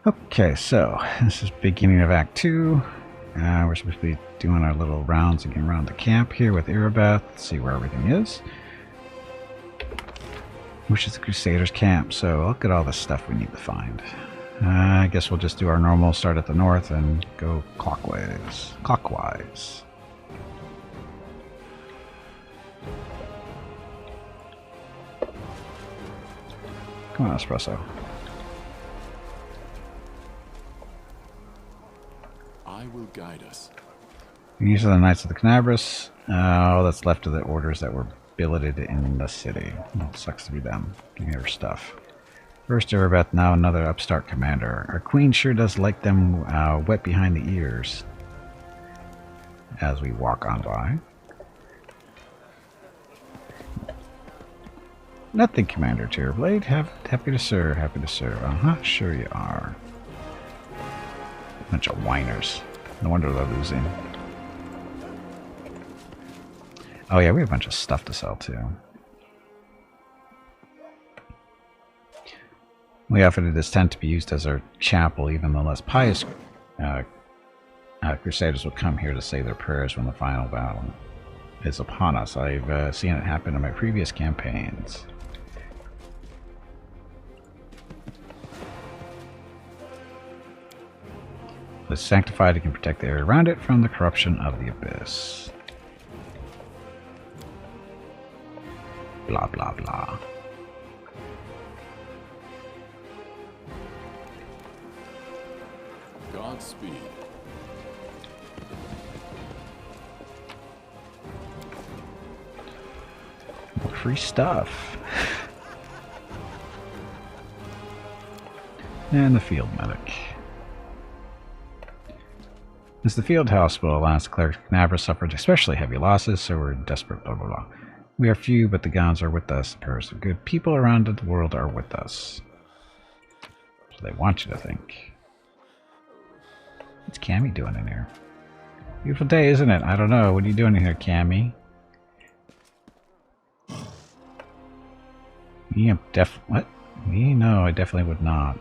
Okay, so this is beginning of Act 2. We're supposed to be doing our little rounds again around the camp here with Irabeth, see where everything is. Which is the Crusaders camp, so look at all the stuff we need to find. I guess we'll just do our normal, start at the north and go clockwise. Come on, Espresso. I will guide us. These are the Knights of the Canabras. All that's left of the orders that were billeted in the city. Well, sucks to be them. Give me their stuff. First Irabeth, now another upstart commander. Our queen sure does like them wet behind the ears. As we walk on by. Nothing, Commander Tearblade. Happy to serve, happy to serve. Sure you are. Bunch of whiners. No wonder they're losing. Oh yeah, we have a bunch of stuff to sell too. We offered this tent to be used as our chapel, even the less pious Crusaders will come here to say their prayers when the final battle is upon us. I've seen it happen in my previous campaigns. It's sanctified, it can protect the area around it from the corruption of the abyss. Blah blah blah. Godspeed. Free stuff. And the field medic. As the field hospital last cleric Canabra suffered especially heavy losses, so we're desperate, blah blah blah. We are few, but the gods are with us. The prayers of good people around the world are with us. So they want you to think. What's Cammy doing in here? Beautiful day, isn't it? I don't know. What are you doing in here, Cammy? Yeah, what? Me? No, I definitely would not.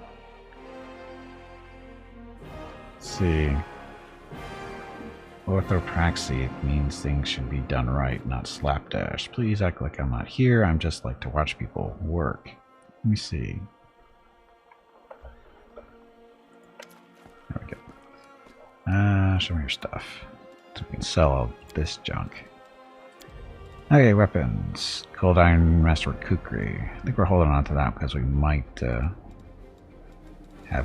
Let's see. Orthopraxy means things should be done right, not slapdash. Please act like I'm not here. I'm just like to watch people work. Let me see. There we go. Show me your stuff. So we can sell all this junk. Okay, weapons. Cold Iron Master Kukri. I think we're holding on to that because we might have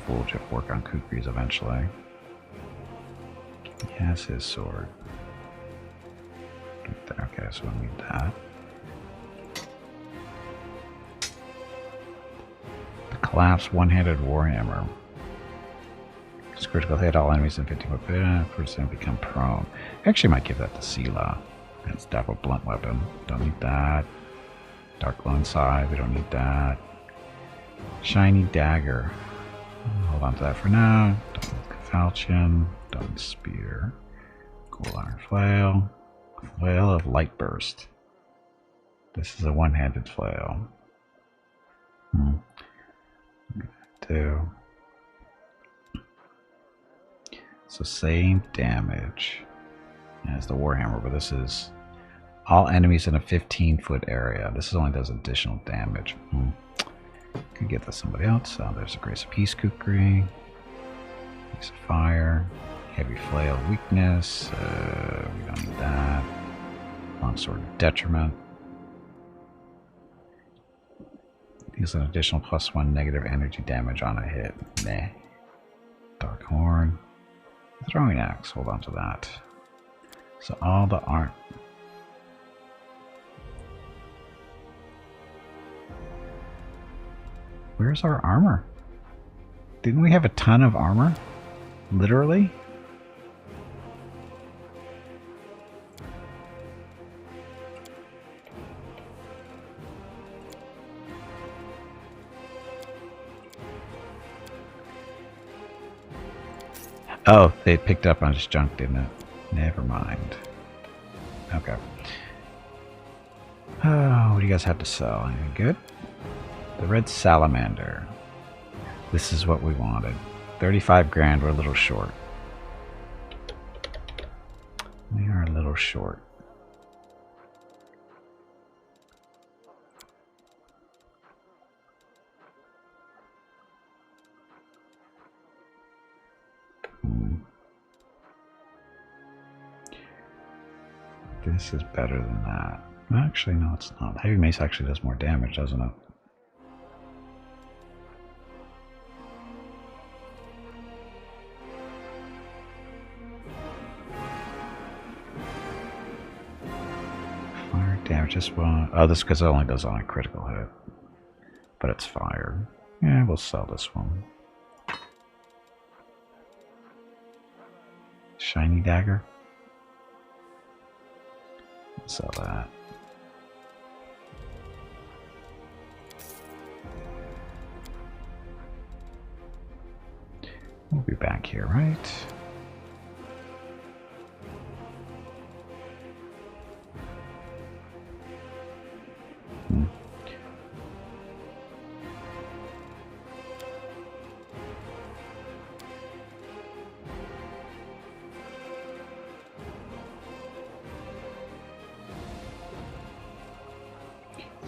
Woljif work on Kukris eventually. He has his sword. Right there. Okay, so we'll need that. The collapsed one-handed warhammer. It's critical hit all enemies in 50% become prone. Actually, might give that to Sela. And stab a blunt weapon. Don't need that. Dark Lone Side. We don't need that. Shiny dagger. Hold on to that for now. Don't need falchion. Don't need spear. Cool iron flail. Flail of light burst. This is a one-handed flail. Do. So same damage as the warhammer, but this is all enemies in a 15-foot area. This only does additional damage. Could get to somebody else. There's a Grace of Peace Kukri. Piece of fire. Heavy flail weakness. We don't need that. Longsword detriment. Deals an additional +1 negative energy damage on a hit. Meh. Dark horn. Throwing axe. Hold on to that. So all the arm. Where's our armor? Didn't we have a ton of armor? Literally? Oh, they picked up on his junk, didn't it? Never mind. Okay. Oh, what do you guys have to sell? Anything good? The red salamander. This is what we wanted. 35 grand, we're a little short. We are a little short. This is better than that. Actually, no, it's not. Heavy mace actually does more damage, doesn't it? Fire damage is one. Oh, this because it only does on a critical hit. But it's fire. Yeah, we'll sell this one. Shiny dagger. Sell that. We'll be back here, right?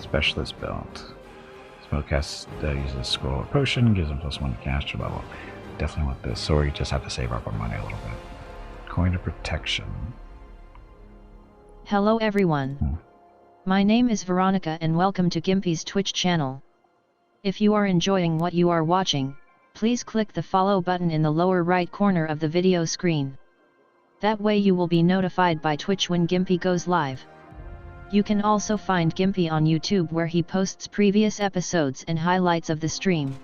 Specialist belt. Spellcast uses scroll or potion, gives them +1 to caster level. Definitely want this, so we just have to save up our money a little bit. Coin of protection. Hello everyone. My name is Veronica and welcome to Gimpy's Twitch channel. If you are enjoying what you are watching, please click the follow button in the lower right corner of the video screen. That way you will be notified by Twitch when Gimpy goes live. You can also find Gimpy on YouTube where he posts previous episodes and highlights of the stream.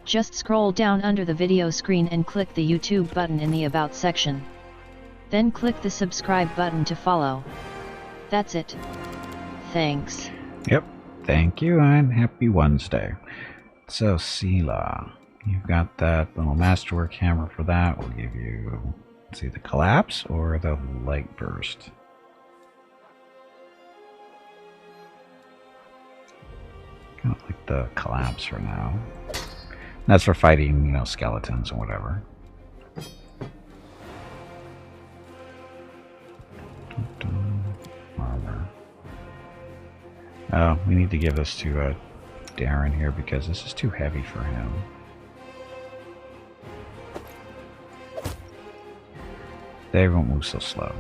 Just scroll down under the video screen and click the YouTube button in the About section. Then click the subscribe button to follow. That's it. Thanks. Yep. Thank you and happy Wednesday. So, Sela, you've got that little masterwork hammer for that. We'll give you, let's see, the collapse or the light burst. Kind of like the collapse for now. That's for fighting, you know, skeletons and whatever. Armor. Oh, we need to give this to Darren here because this is too heavy for him. They won't move so slow.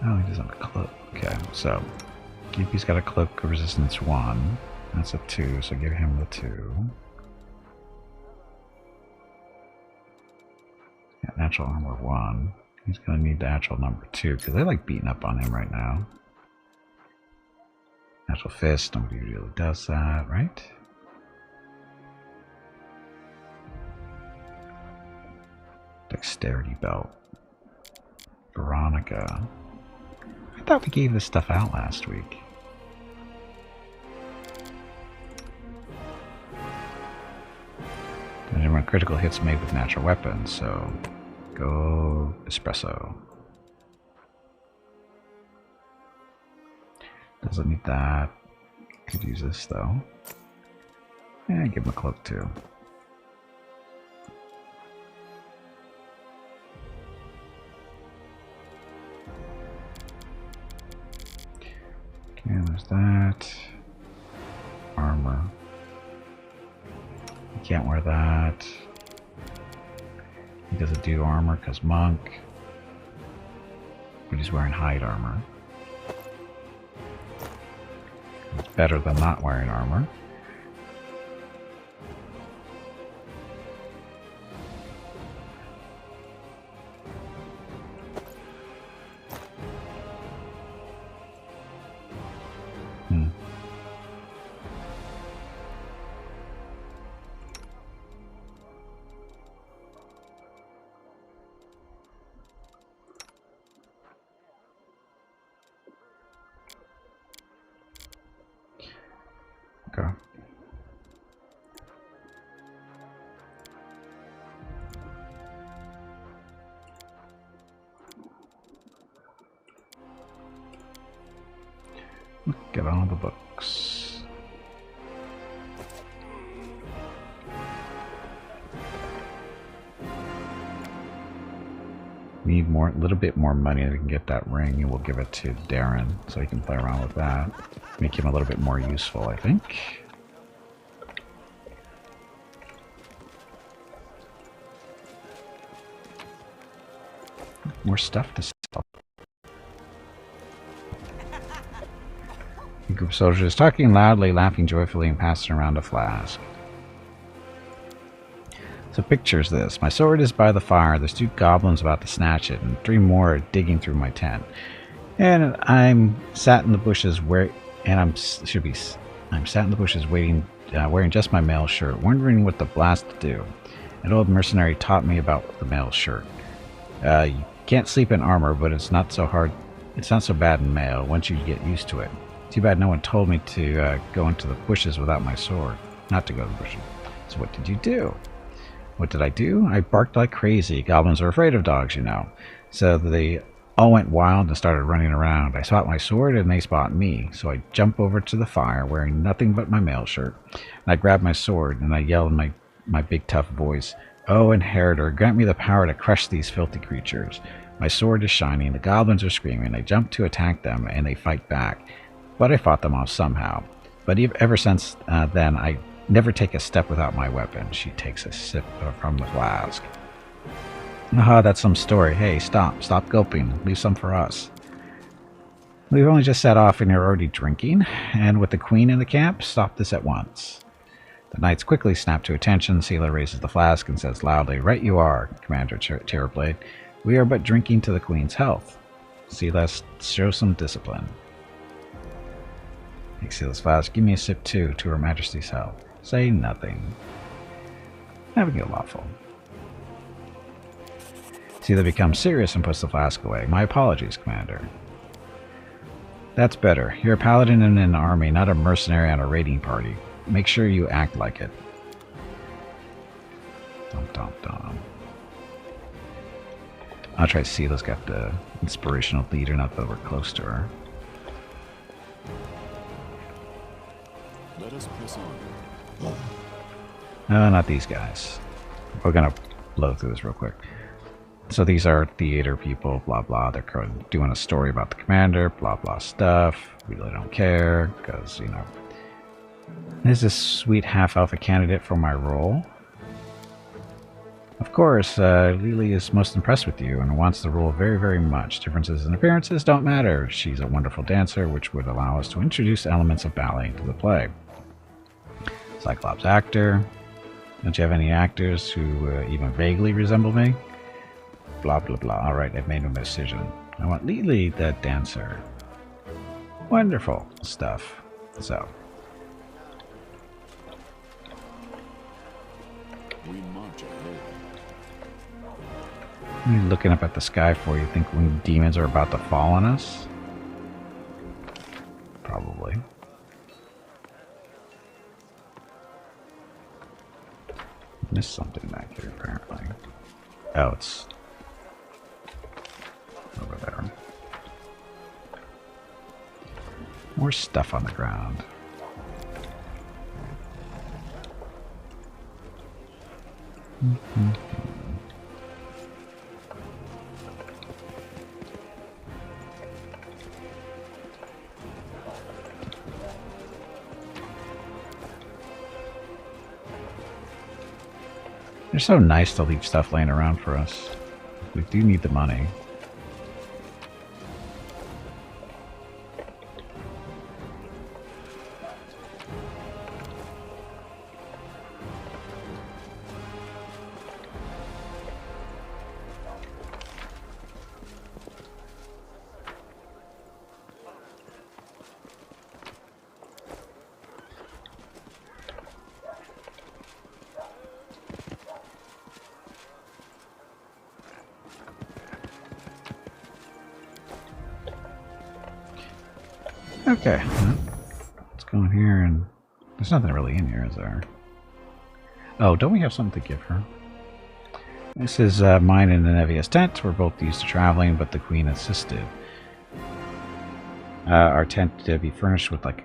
Oh, he doesn't have a cloak. Okay, so Gimpy's got a cloak of resistance 1. That's a 2, so give him the 2. Yeah, natural armor 1. He's gonna need the natural number 2 because they like beating up on him right now. Natural fist, nobody really does that, right? Dexterity belt. Veronica. I thought we gave this stuff out last week. And when critical hits made with natural weapons, so go espresso. Doesn't need that. Could use this though. Yeah, give him a cloak too. Okay, there's that. Armor. You can't wear that. He doesn't do armor because monk. But he's wearing hide armor. It's better than not wearing armor. Okay. Look at all the books. Need more, a little bit more money to get that ring, and we'll give it to Darren so he can play around with that. Make him a little bit more useful, I think. More stuff to sell. A group of soldiers talking loudly, laughing joyfully, and passing around a flask. So pictures this. My sword is by the fire. There's 2 goblins about to snatch it, and 3 more are digging through my tent. And I'm sat in the bushes where, and I'm sat in the bushes waiting, wearing just my mail shirt, wondering what the blast to do. An old mercenary taught me about the mail shirt. You can't sleep in armor, but it's not so hard. It's not so bad in mail once you get used to it. Too bad no one told me to go into the bushes without my sword. Not to go to the bushes. So what did you do? What did I do? I barked like crazy. Goblins are afraid of dogs, you know. So they all went wild and started running around. I spot my sword and they spot me. So I jump over to the fire wearing nothing but my mail shirt. And I grab my sword and I yell in my big tough voice, "Oh, inheritor, grant me the power to crush these filthy creatures." My sword is shining. The goblins are screaming. I jump to attack them and they fight back. But I fought them off somehow. But ever since then, I never take a step without my weapon. She takes a sip from the flask. Aha, that's some story. Hey, stop. Stop gulping. Leave some for us. We've only just set off and you're already drinking. And with the queen in the camp, stop this at once. The knights quickly snap to attention. Seela raises the flask and says loudly, "Right you are, Commander Terrorblade. We are but drinking to the queen's health." Seela, show some discipline. Take Seela's flask. Give me a sip too, to Her Majesty's health. Say nothing. Having it lawful. Seela becomes serious and puts the flask away. My apologies, Commander. That's better. You're a paladin in an army, not a mercenary on a raiding party. Make sure you act like it. Dum dum dum. I'll try Seela's got the inspirational leader, not that we're close to her. Let us press on. No, not these guys. We're gonna blow through this real quick. So these are theater people, blah blah. They're doing a story about the commander, blah blah stuff. We really don't care, because, you know, this is a sweet half-alpha candidate for my role. Of course, Lily is most impressed with you and wants the role very, very much. Differences in appearances don't matter. She's a wonderful dancer, which would allow us to introduce elements of ballet into the play. Cyclops actor. Don't you have any actors who even vaguely resemble me? Blah, blah, blah. Alright, I've made a decision. I want Lily, the dancer. Wonderful stuff. So. We march ahead. What are you looking up at the sky for? You think when demons are about to fall on us? Probably. Missed something back here, apparently. Oh, it's over there. More stuff on the ground. They're so nice to leave stuff laying around for us. We do need the money. Okay, let's go in here, and there's nothing really in here, is there? Oh, don't we have something to give her? This is mine and Nevia's tent. We're both used to traveling, but the queen insisted. Are tend to be furnished with like a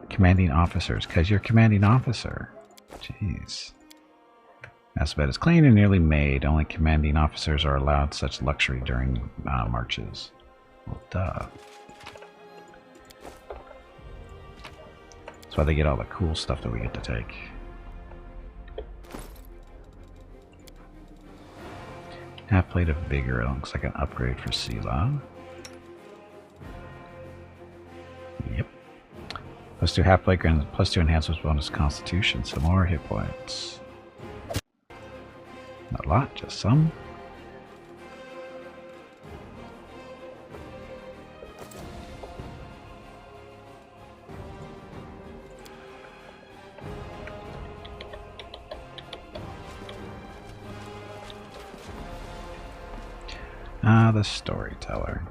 commanding officers, because you're commanding officer. Jeez. Mass bed is clean and nearly made. Only commanding officers are allowed such luxury during marches. Well, duh. That's why they get all the cool stuff that we get to take. Half plate of vigor. It looks like an upgrade for Sela. Yep. +2 half plate grants +2 enhancements bonus constitution. Some more hit points. Not a lot, just some. The storyteller.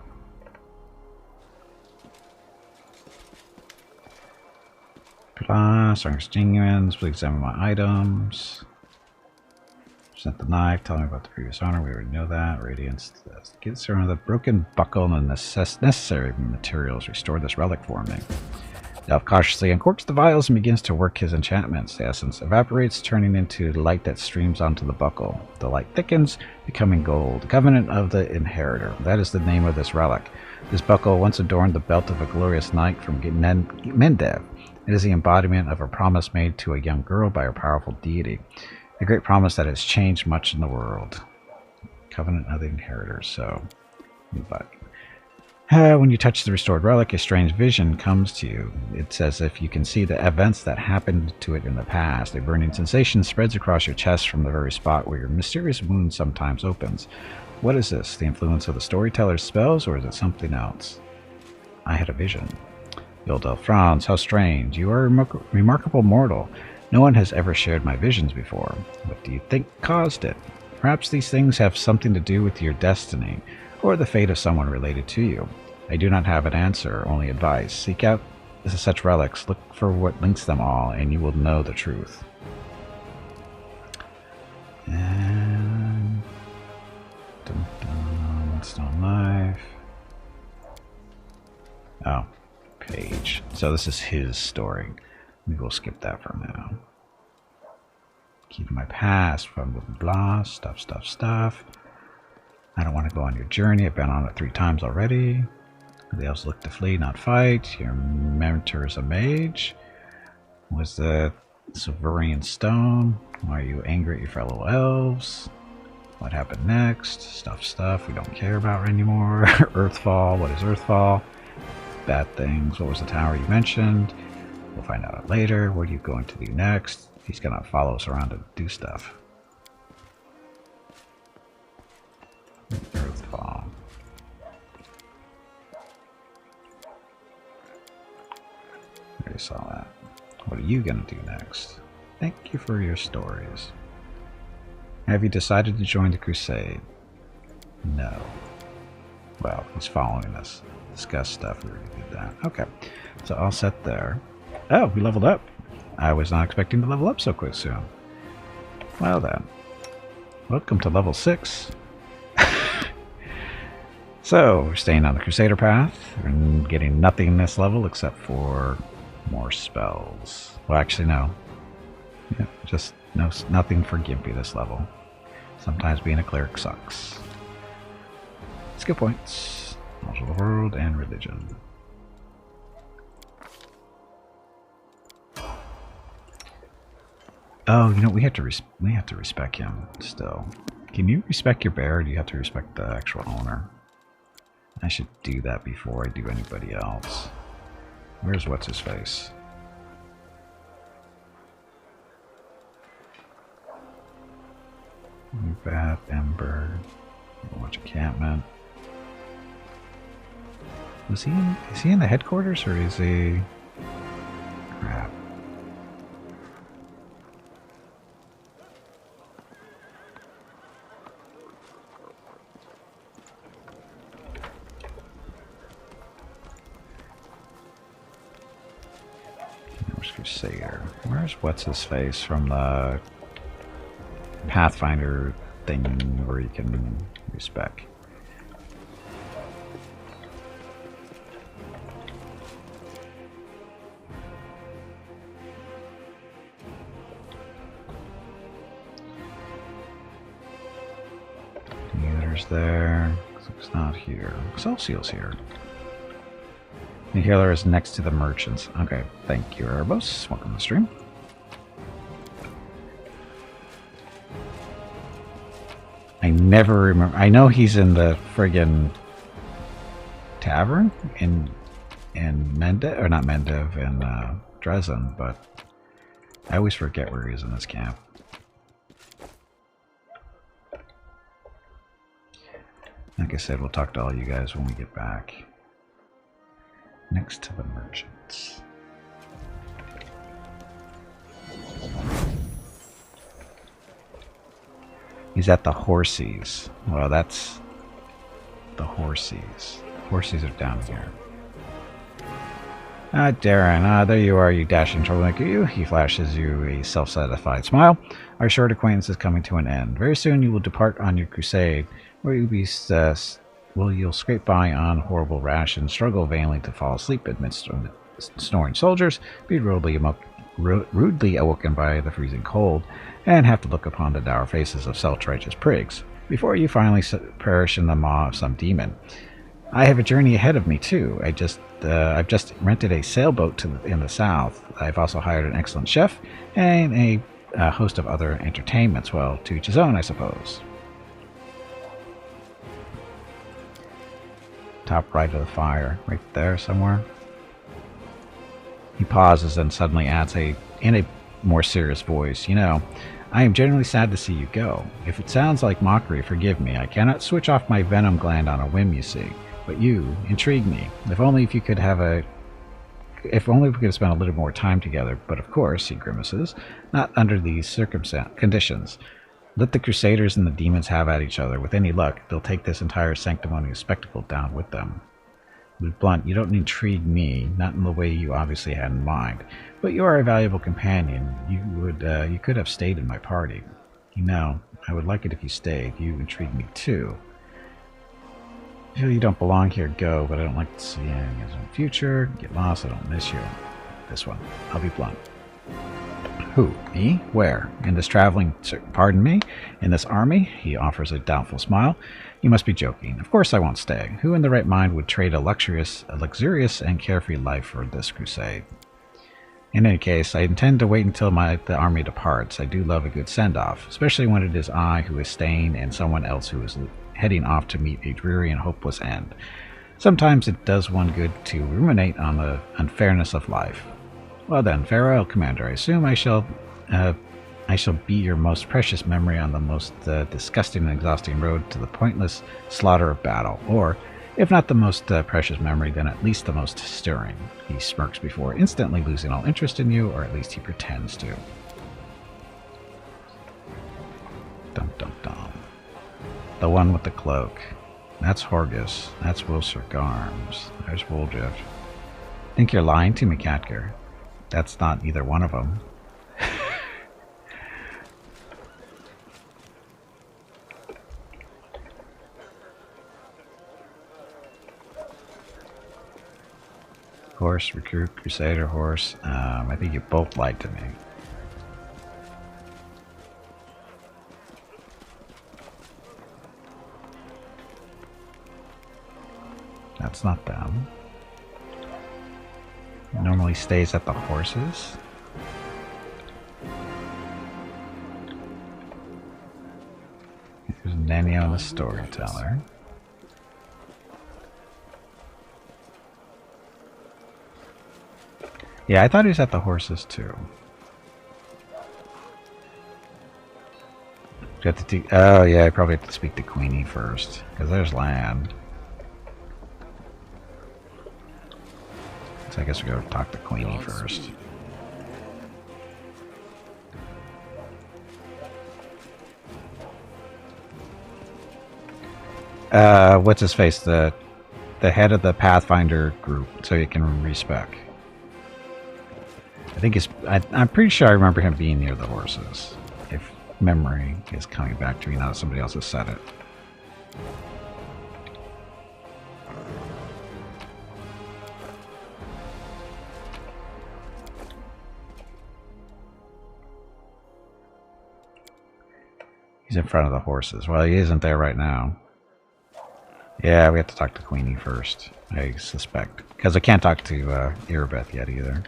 Strongest genuines. Please examine my items. Present the knife. Tell me about the previous owner. We already know that. Radiance. Get around the broken buckle and the necessary materials. Restore this relic for me. Delph cautiously uncorks the vials and begins to work his enchantments. The essence evaporates, turning into light that streams onto the buckle. The light thickens, becoming gold. Covenant of the Inheritor. That is the name of this relic. This buckle once adorned the belt of a glorious knight from Mendev. It is the embodiment of a promise made to a young girl by a powerful deity. A great promise that has changed much in the world. Covenant of the Inheritor. So, but when you touch the restored relic, a strange vision comes to you. It's as if you can see the events that happened to it in the past. A burning sensation spreads across your chest from the very spot where your mysterious wound sometimes opens. What is this? The influence of the storyteller's spells, or is it something else? I had a vision. The old elf frowns. How strange. You are a remarkable mortal. No one has ever shared my visions before. What do you think caused it? Perhaps these things have something to do with your destiny, or the fate of someone related to you. I do not have an answer, only advice. Seek out such relics, look for what links them all, and you will know the truth. And stone knife. Oh, page. So this is his story. We will skip that for now. Keep my past from blah, stuff. I don't want to go on your journey. I've been on it 3 times already. The elves look to flee, not fight. Your mentor is a mage. Was the Silverian Stone? Why are you angry at your fellow elves? What happened next? Stuff we don't care about anymore. Earthfall. What is Earthfall? Bad things. What was the tower you mentioned? We'll find out later. What are you going to do next? He's gonna follow us around to do stuff. Earthfall. I already saw that. What are you gonna do next? Thank you for your stories. Have you decided to join the Crusade? No. Well, he's following us. Discuss stuff. We already did that. Okay. So all set there. Oh, we leveled up. I was not expecting to level up so quick soon. Well then. Welcome to level 6. So, we're staying on the Crusader path. We're getting nothing this level except for more spells. Well, actually, no. Yeah, just nothing for Gimpy this level. Sometimes being a cleric sucks. Skill points. Knowledge of the world and religion. Oh, you know, we have to respect him still. Can you respect your bear, or do you have to respect the actual owner? I should do that before I do anybody else. Where's what's his face? Bath, Ember, watch encampment. Is he in the headquarters, or is he? Crap. Where's Crusader? Where's what's his face from the Pathfinder thing where you can respec? Commander's there. It's not here. Excelsior's here. The healer is next to the merchants. Okay, thank you, Erebos. Welcome to the stream. I never remember. I know he's in the friggin' tavern in Mendev, or not Mendev, in Dresden, but I always forget where he is in this camp. Like I said, we'll talk to all you guys when we get back. Next to the merchants. He's at the Horsies. Well, that's the Horsies. Horsies are down here. Ah, Darren. There you are, you dashing troublemaker. You. He flashes you a self-satisfied smile. Our short acquaintance is coming to an end. Very soon you will depart on your crusade, where you'll scrape by on horrible rations, struggle vainly to fall asleep amidst snoring soldiers, be rudely awoken by the freezing cold, and have to look upon the dour faces of self-righteous prigs, before you finally perish in the maw of some demon. I have a journey ahead of me, too. I've just rented a sailboat in the south. I've also hired an excellent chef, and a host of other entertainments. Well, to each his own, I suppose. Top right of the fire, right there somewhere. He pauses and suddenly adds in a more serious voice, "You know, I am genuinely sad to see you go. If it sounds like mockery, forgive me. I cannot switch off my venom gland on a whim, you see. But you intrigue me. If only we could have spent a little more time together. But of course," he grimaces, "not under these conditions. Let the Crusaders and the demons have at each other. With any luck, they'll take this entire sanctimonious spectacle down with them. Luke Blunt, you don't intrigue me, not in the way you obviously had in mind. But you are a valuable companion. You could have stayed in my party. You know, I would like it if you stayed. You intrigue me too. I feel you don't belong here, go, but I don't like to see anything in the future. Get lost, I don't miss you. This one, I'll be blunt." "Who? Me? Where? In this pardon me? In this army?" He offers a doubtful smile. "You must be joking. Of course I won't stay. Who in the right mind would trade a luxurious and carefree life for this crusade? In any case, I intend to wait until the army departs. I do love a good send-off, especially when it is I who is staying and someone else who is heading off to meet a dreary and hopeless end. Sometimes it does one good to ruminate on the unfairness of life. Well then, farewell, Commander. I assume I shall be your most precious memory on the most disgusting and exhausting road to the pointless slaughter of battle. Or, if not the most precious memory, then at least the most stirring." He smirks before instantly losing all interest in you, or at least he pretends to. Dum dum dum. The one with the cloak. That's Horgus. That's Wilshire Garms. There's Wooldrift. Think you're lying to me, Catger? That's not either one of them. Horse, recruit, Crusader, horse. I think you both lied to me. That's not them. It normally stays at the horses. There's Nenio the storyteller. Yeah, I thought he was at the horses too. Oh yeah, I probably have to speak to Queenie first, because there's land. So I guess we gotta talk to Queenie first. What's his face? The head of the Pathfinder group, so you can respec. I think I'm pretty sure I remember him being near the horses. If memory is coming back to me now that somebody else has said it. He's in front of the horses. Well, he isn't there right now. Yeah, we have to talk to Queenie first, I suspect. Because I can't talk to Erebeth yet either.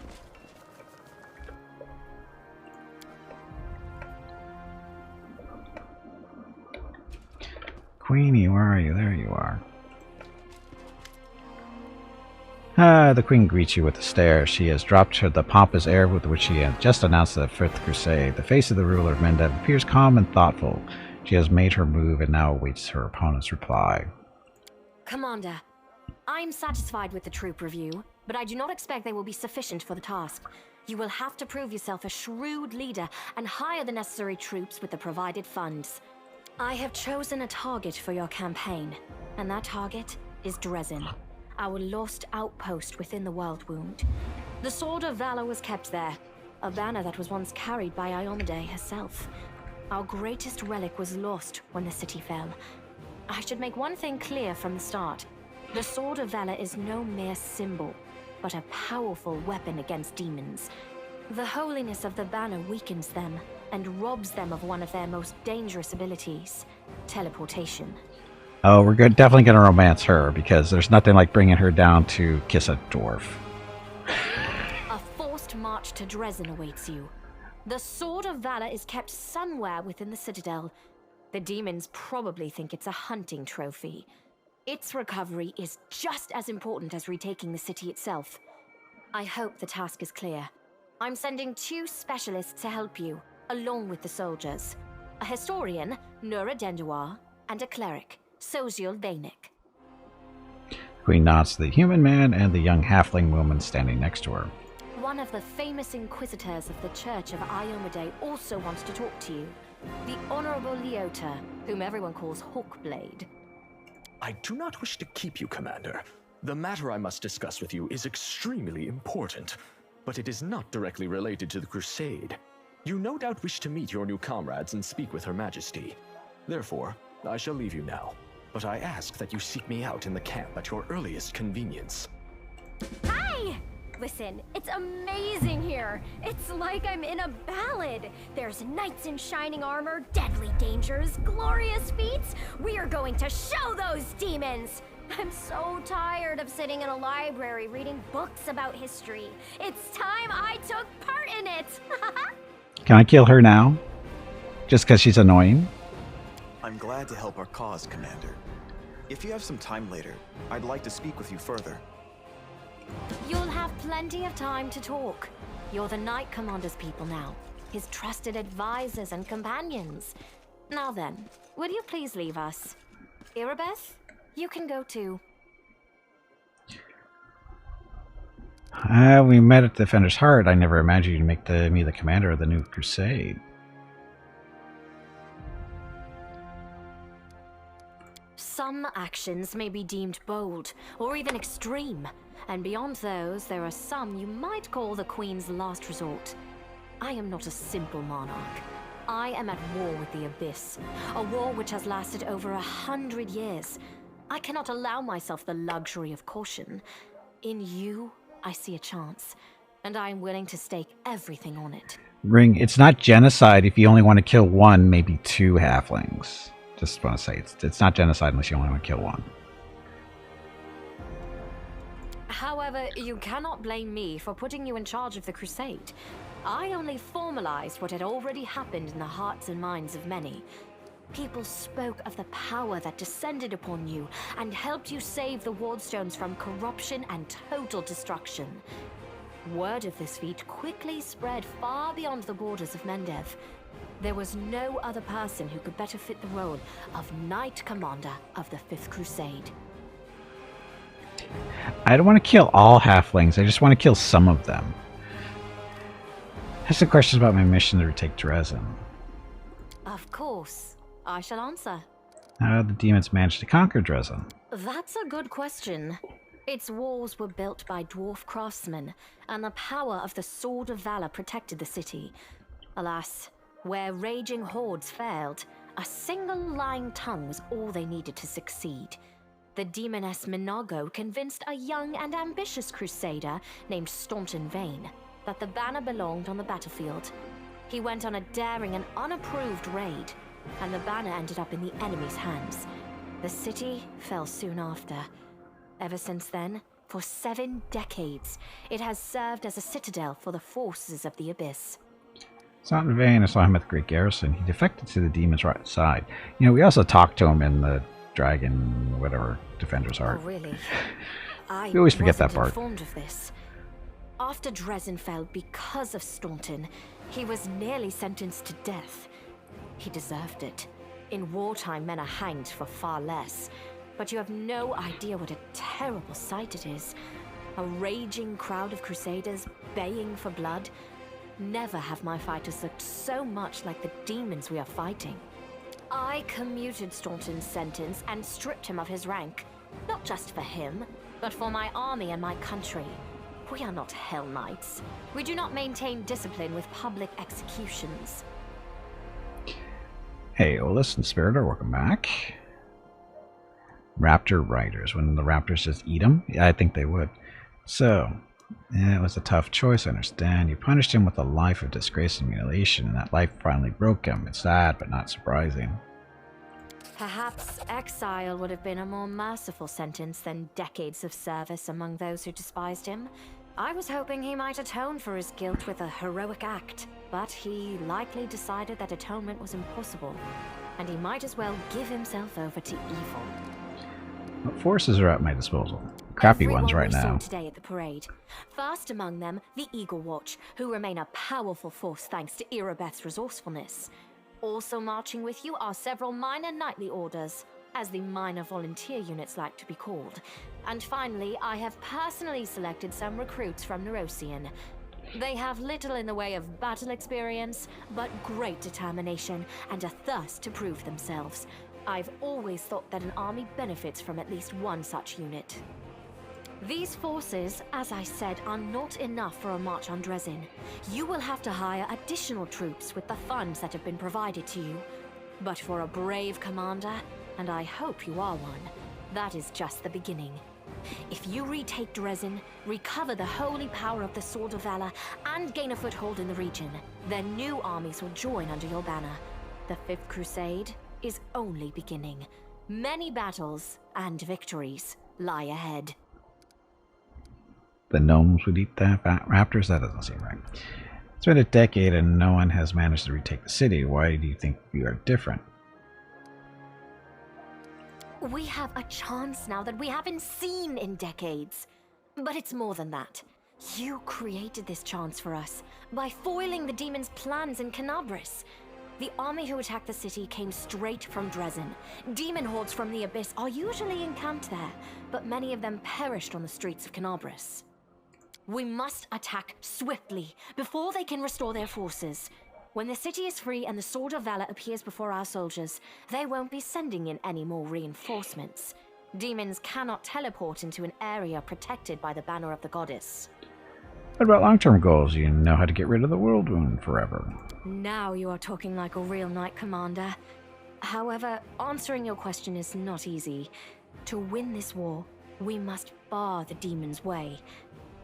Queenie, where are you? There you are. The Queen greets you with a stare. She has dropped her the pompous air with which she had just announced the Fifth Crusade. The face of the ruler of Mendev appears calm and thoughtful. She has made her move and now awaits her opponent's reply. Commander, I'm satisfied with the troop review, but I do not expect they will be sufficient for the task. You will have to prove yourself a shrewd leader and hire the necessary troops with the provided funds. I have chosen a target for your campaign, and that target is Dresden, our lost outpost within the World Wound. The Sword of Valor was kept there, a banner that was once carried by Iomedae herself. Our greatest relic was lost when the city fell. I should make one thing clear from the start. The Sword of Valor is no mere symbol, but a powerful weapon against demons. The holiness of the banner weakens them and robs them of one of their most dangerous abilities, teleportation. Oh, we're definitely going to romance her, because there's nothing like bringing her down to kiss a dwarf. A forced march to Dresden awaits you. The Sword of Valor is kept somewhere within the Citadel. The demons probably think it's a hunting trophy. Its recovery is just as important as retaking the city itself. I hope the task is clear. I'm sending 2 specialists to help you, along with the soldiers. A historian, Nura Denduar, and a cleric, Soziel Vainik. Queen nods to the human man and the young halfling woman standing next to her. One of the famous inquisitors of the Church of Iomedae also wants to talk to you. The Honorable Leota, whom everyone calls Hawkblade. I do not wish to keep you, Commander. The matter I must discuss with you is extremely important, but it is not directly related to the Crusade. You no doubt wish to meet your new comrades and speak with Her Majesty. Therefore, I shall leave you now, but I ask that you seek me out in the camp at your earliest convenience. Hi! Listen, it's amazing here. It's like I'm in a ballad. There's knights in shining armor, deadly dangers, glorious feats. We are going to show those demons. I'm so tired of sitting in a library reading books about history. It's time I took part in it. Can I kill her now? Just because she's annoying? I'm glad to help our cause, Commander. If you have some time later, I'd like to speak with you further. You'll have plenty of time to talk. You're the Knight Commander's people now, his trusted advisors and companions. Now then, will you please leave us? Erebeth, you can go too. We met at Defender's Heart. I never imagined you'd make me the commander of the new Crusade. Some actions may be deemed bold, or even extreme, and beyond those, there are some you might call the Queen's last resort. I am not a simple monarch. I am at war with the Abyss, a war which has lasted over 100 years. I cannot allow myself the luxury of caution. In you, I see a chance, and I am willing to stake everything on it. Ring, it's not genocide if you only want to kill 1, maybe 2 halflings. Just want to say, it's not genocide unless you only want to kill 1. However, you cannot blame me for putting you in charge of the Crusade. I only formalized what had already happened in the hearts and minds of many. People spoke of the power that descended upon you and helped you save the Wardstones from corruption and total destruction. Word of this feat quickly spread far beyond the borders of Mendev. There was no other person who could better fit the role of Knight Commander of the Fifth Crusade. I don't want to kill all halflings. I just want to kill some of them. Have some questions about my mission to retake Dresden. Of course. I shall answer. How did the demons manage to conquer Dresden? That's a good question. Its walls were built by dwarf craftsmen, and the power of the Sword of Valor protected the city. Alas, where raging hordes failed, a single lying tongue was all they needed to succeed. The demoness Minago convinced a young and ambitious crusader named Staunton Vane that the banner belonged on the battlefield. He went on a daring and unapproved raid, and the banner ended up in the enemy's hands. The city fell soon after. Ever since then, for 7 decades, it has served as a citadel for the forces of the Abyss. It's not in vain I saw him at the Great Garrison. He defected to the demon's right side. You know, we also talked to him in the Dragon, whatever, Defender's Heart. Oh, really? We always forget that part. Informed of this. After Dresden fell because of Staunton, he was nearly sentenced to death. He deserved it. In wartime, men are hanged for far less. But you have no idea what a terrible sight it is. A raging crowd of Crusaders baying for blood. Never have my fighters looked so much like the demons we are fighting. I commuted Staunton's sentence and stripped him of his rank. Not just for him, but for my army and my country. We are not Hell Knights. We do not maintain discipline with public executions. Hey, Olus and Spiritor, welcome back. Raptor Riders. When the Raptors just eat them? Yeah, I think they would. So, yeah, it was a tough choice, I understand. You punished him with a life of disgrace and mutilation, and that life finally broke him. It's sad, but not surprising. Perhaps exile would have been a more merciful sentence than decades of service among those who despised him. I was hoping he might atone for his guilt with a heroic act, but he likely decided that atonement was impossible, and he might as well give himself over to evil. What forces are at my disposal? Crappy ones right now. Today at the parade. First among them, the Eagle Watch, who remain a powerful force thanks to Irabeth's resourcefulness. Also marching with you are several minor knightly orders, as the minor volunteer units like to be called. And finally, I have personally selected some recruits from Neurosian. They have little in the way of battle experience, but great determination and a thirst to prove themselves. I've always thought that an army benefits from at least one such unit. These forces, as I said, are not enough for a march on Dresden. You will have to hire additional troops with the funds that have been provided to you. But for a brave commander, and I hope you are one, that is just the beginning. If you retake Dresden, recover the holy power of the Sword of Valor, and gain a foothold in the region, then new armies will join under your banner. The Fifth Crusade is only beginning. Many battles and victories lie ahead. The gnomes would eat the raptors? That doesn't seem right. It's been a decade and no one has managed to retake the city. Why do you think we are different? We have a chance now that we haven't seen in decades. But it's more than that. You created this chance for us by foiling the demon's plans in Canabris. The army who attacked the city came straight from Dresden. Demon hordes from the Abyss are usually encamped there, but many of them perished on the streets of Canabris. We must attack swiftly, before they can restore their forces. When the city is free and the Sword of Valor appears before our soldiers, they won't be sending in any more reinforcements. Demons cannot teleport into an area protected by the banner of the goddess. What about long-term goals? You know how to get rid of the World Wound forever. Now you are talking like a real knight commander. However, answering your question is not easy. To win this war, we must bar the demon's way.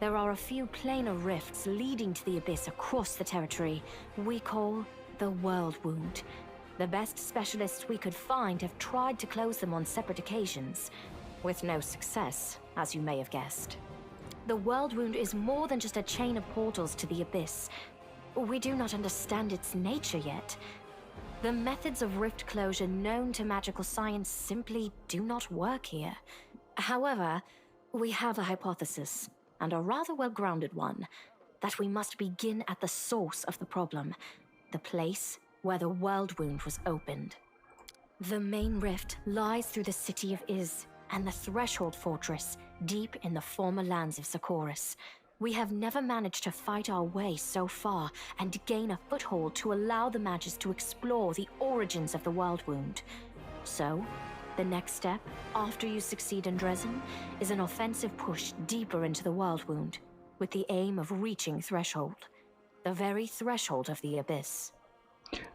There are a few planar rifts leading to the Abyss across the territory we call the World Wound. The best specialists we could find have tried to close them on separate occasions, with no success, as you may have guessed. The World Wound is more than just a chain of portals to the Abyss. We do not understand its nature yet. The methods of rift closure known to magical science simply do not work here. However, we have a hypothesis, and a rather well-grounded one, that we must begin at the source of the problem, the place where the World Wound was opened. The main rift lies through the city of Iz, and the Threshold Fortress, deep in the former lands of Socorus. We have never managed to fight our way so far and gain a foothold to allow the mages to explore the origins of the World Wound. So, the next step, after you succeed in Dresden, is an offensive push deeper into the World Wound, with the aim of reaching Threshold, the very threshold of the Abyss.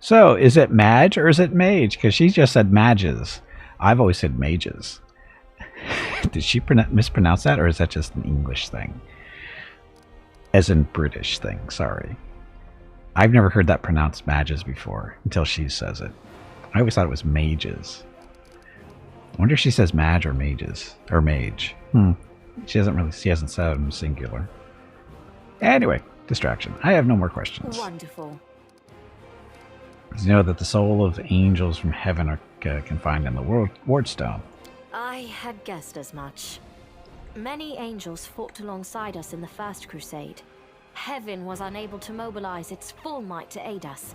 So, is it Mage or is it Mage? Because she just said Mages. I've always said Mages. Did she mispronounce that, or is that just an English thing? As in British thing, sorry. I've never heard that pronounced Mages before, until she says it. I always thought it was Mages. I wonder if she says mage or mages. Or mage. She hasn't said them singular. Anyway, distraction. I have no more questions. Wonderful. You know that the soul of angels from heaven are confined in the Wardstone. I had guessed as much. Many angels fought alongside us in the First Crusade. Heaven was unable to mobilize its full might to aid us,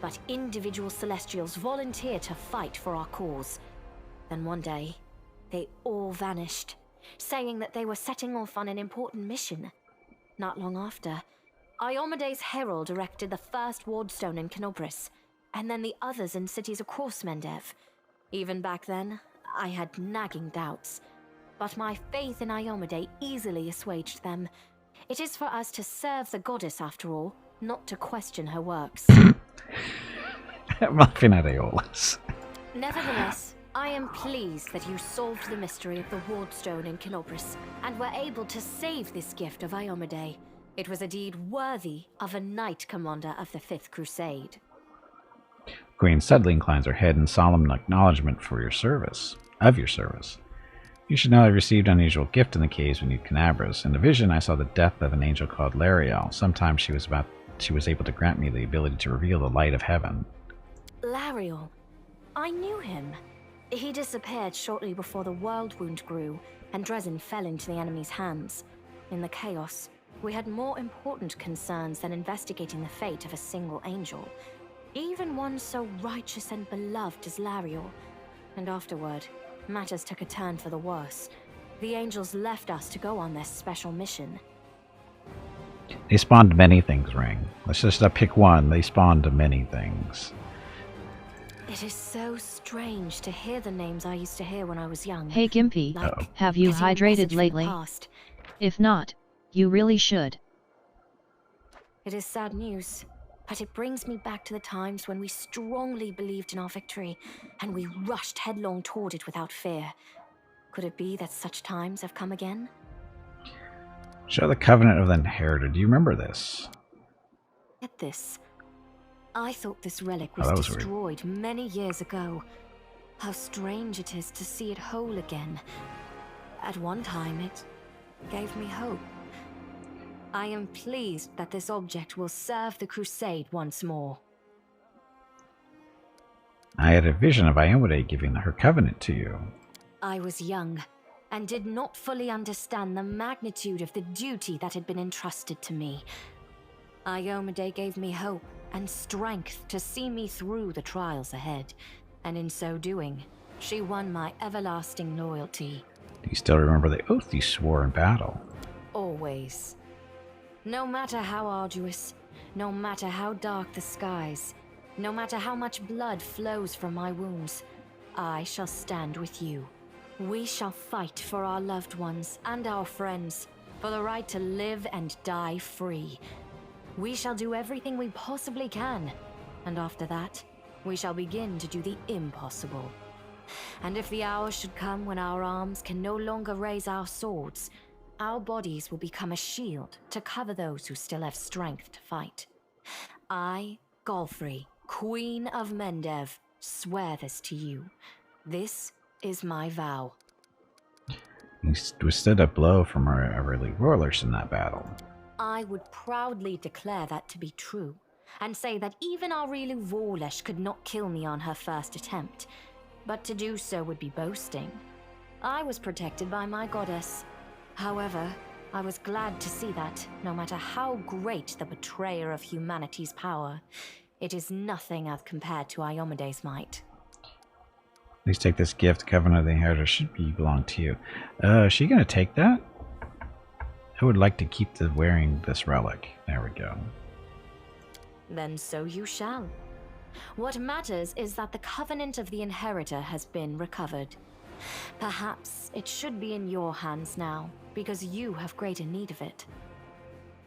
but individual Celestials volunteered to fight for our cause. Then one day, they all vanished, saying that they were setting off on an important mission. Not long after, Iomede's herald erected the first wardstone in Canobris, and then the others in cities across Mendev. Even back then, I had nagging doubts, but my faith in Iomede easily assuaged them. It is for us to serve the goddess after all, not to question her works. I'm laughing at Aeolus. Nevertheless, I am pleased that you solved the mystery of the wardstone in Canobris, and were able to save this gift of Iomede. It was a deed worthy of a knight commander of the Fifth Crusade. Queen suddenly inclines her head in solemn acknowledgement for your service. Of your service. You should know I received an unusual gift in the caves beneath Canabras. In a vision, I saw the death of an angel called Lariel. Sometimes she was able to grant me the ability to reveal the light of heaven. Lariel. I knew him. He disappeared shortly before the world wound grew, and Dresden fell into the enemy's hands. In the chaos, we had more important concerns than investigating the fate of a single angel. Even one so righteous and beloved as Lariel. And afterward, matters took a turn for the worse. The angels left us to go on their special mission. They spawned many things, Ring. Let's just pick one. They spawned many things. It is so strange to hear the names I used to hear when I was young. Hey Gimpy, Like have you getting a hydrated message from the lately? past. If not, you really should. It is sad news, but it brings me back to the times when we strongly believed in our victory, and we rushed headlong toward it without fear. Could it be that such times have come again? Show the Covenant of the Inherited. Do you remember this? Get this. I thought this relic Oh, that was was weird. destroyed many years ago. How strange it is to see it whole again. At one time, it gave me hope. I am pleased that this object will serve the Crusade once more. I had a vision of Iomede giving her covenant to you. I was young, and did not fully understand the magnitude of the duty that had been entrusted to me. Iomede gave me hope and strength to see me through the trials ahead, and in so doing, she won my everlasting loyalty. Do you still remember the oath you swore in battle? Always. No matter how arduous, no matter how dark the skies, no matter how much blood flows from my wounds, I shall stand with you. We shall fight for our loved ones and our friends, for the right to live and die free. We shall do everything we possibly can, and after that, we shall begin to do the impossible. And if the hour should come when our arms can no longer raise our swords, our bodies will become a shield to cover those who still have strength to fight. I, Golfrey, Queen of Mendev, swear this to you. This is my vow. You withstood a blow from our early rulers in that battle. I would proudly declare that to be true, and say that even our Rilu Vorlesh could not kill me on her first attempt. But to do so would be boasting. I was protected by my goddess. However, I was glad to see that, no matter how great the betrayer of humanity's power, it is nothing as compared to Iomede's might. Please take this gift. Covenant of the Inheritor should belong to you. Is she going to take that? I would like to keep wearing this relic. There we go. Then so you shall. What matters is that the Covenant of the Inheritor has been recovered. Perhaps it should be in your hands now, because you have greater need of it.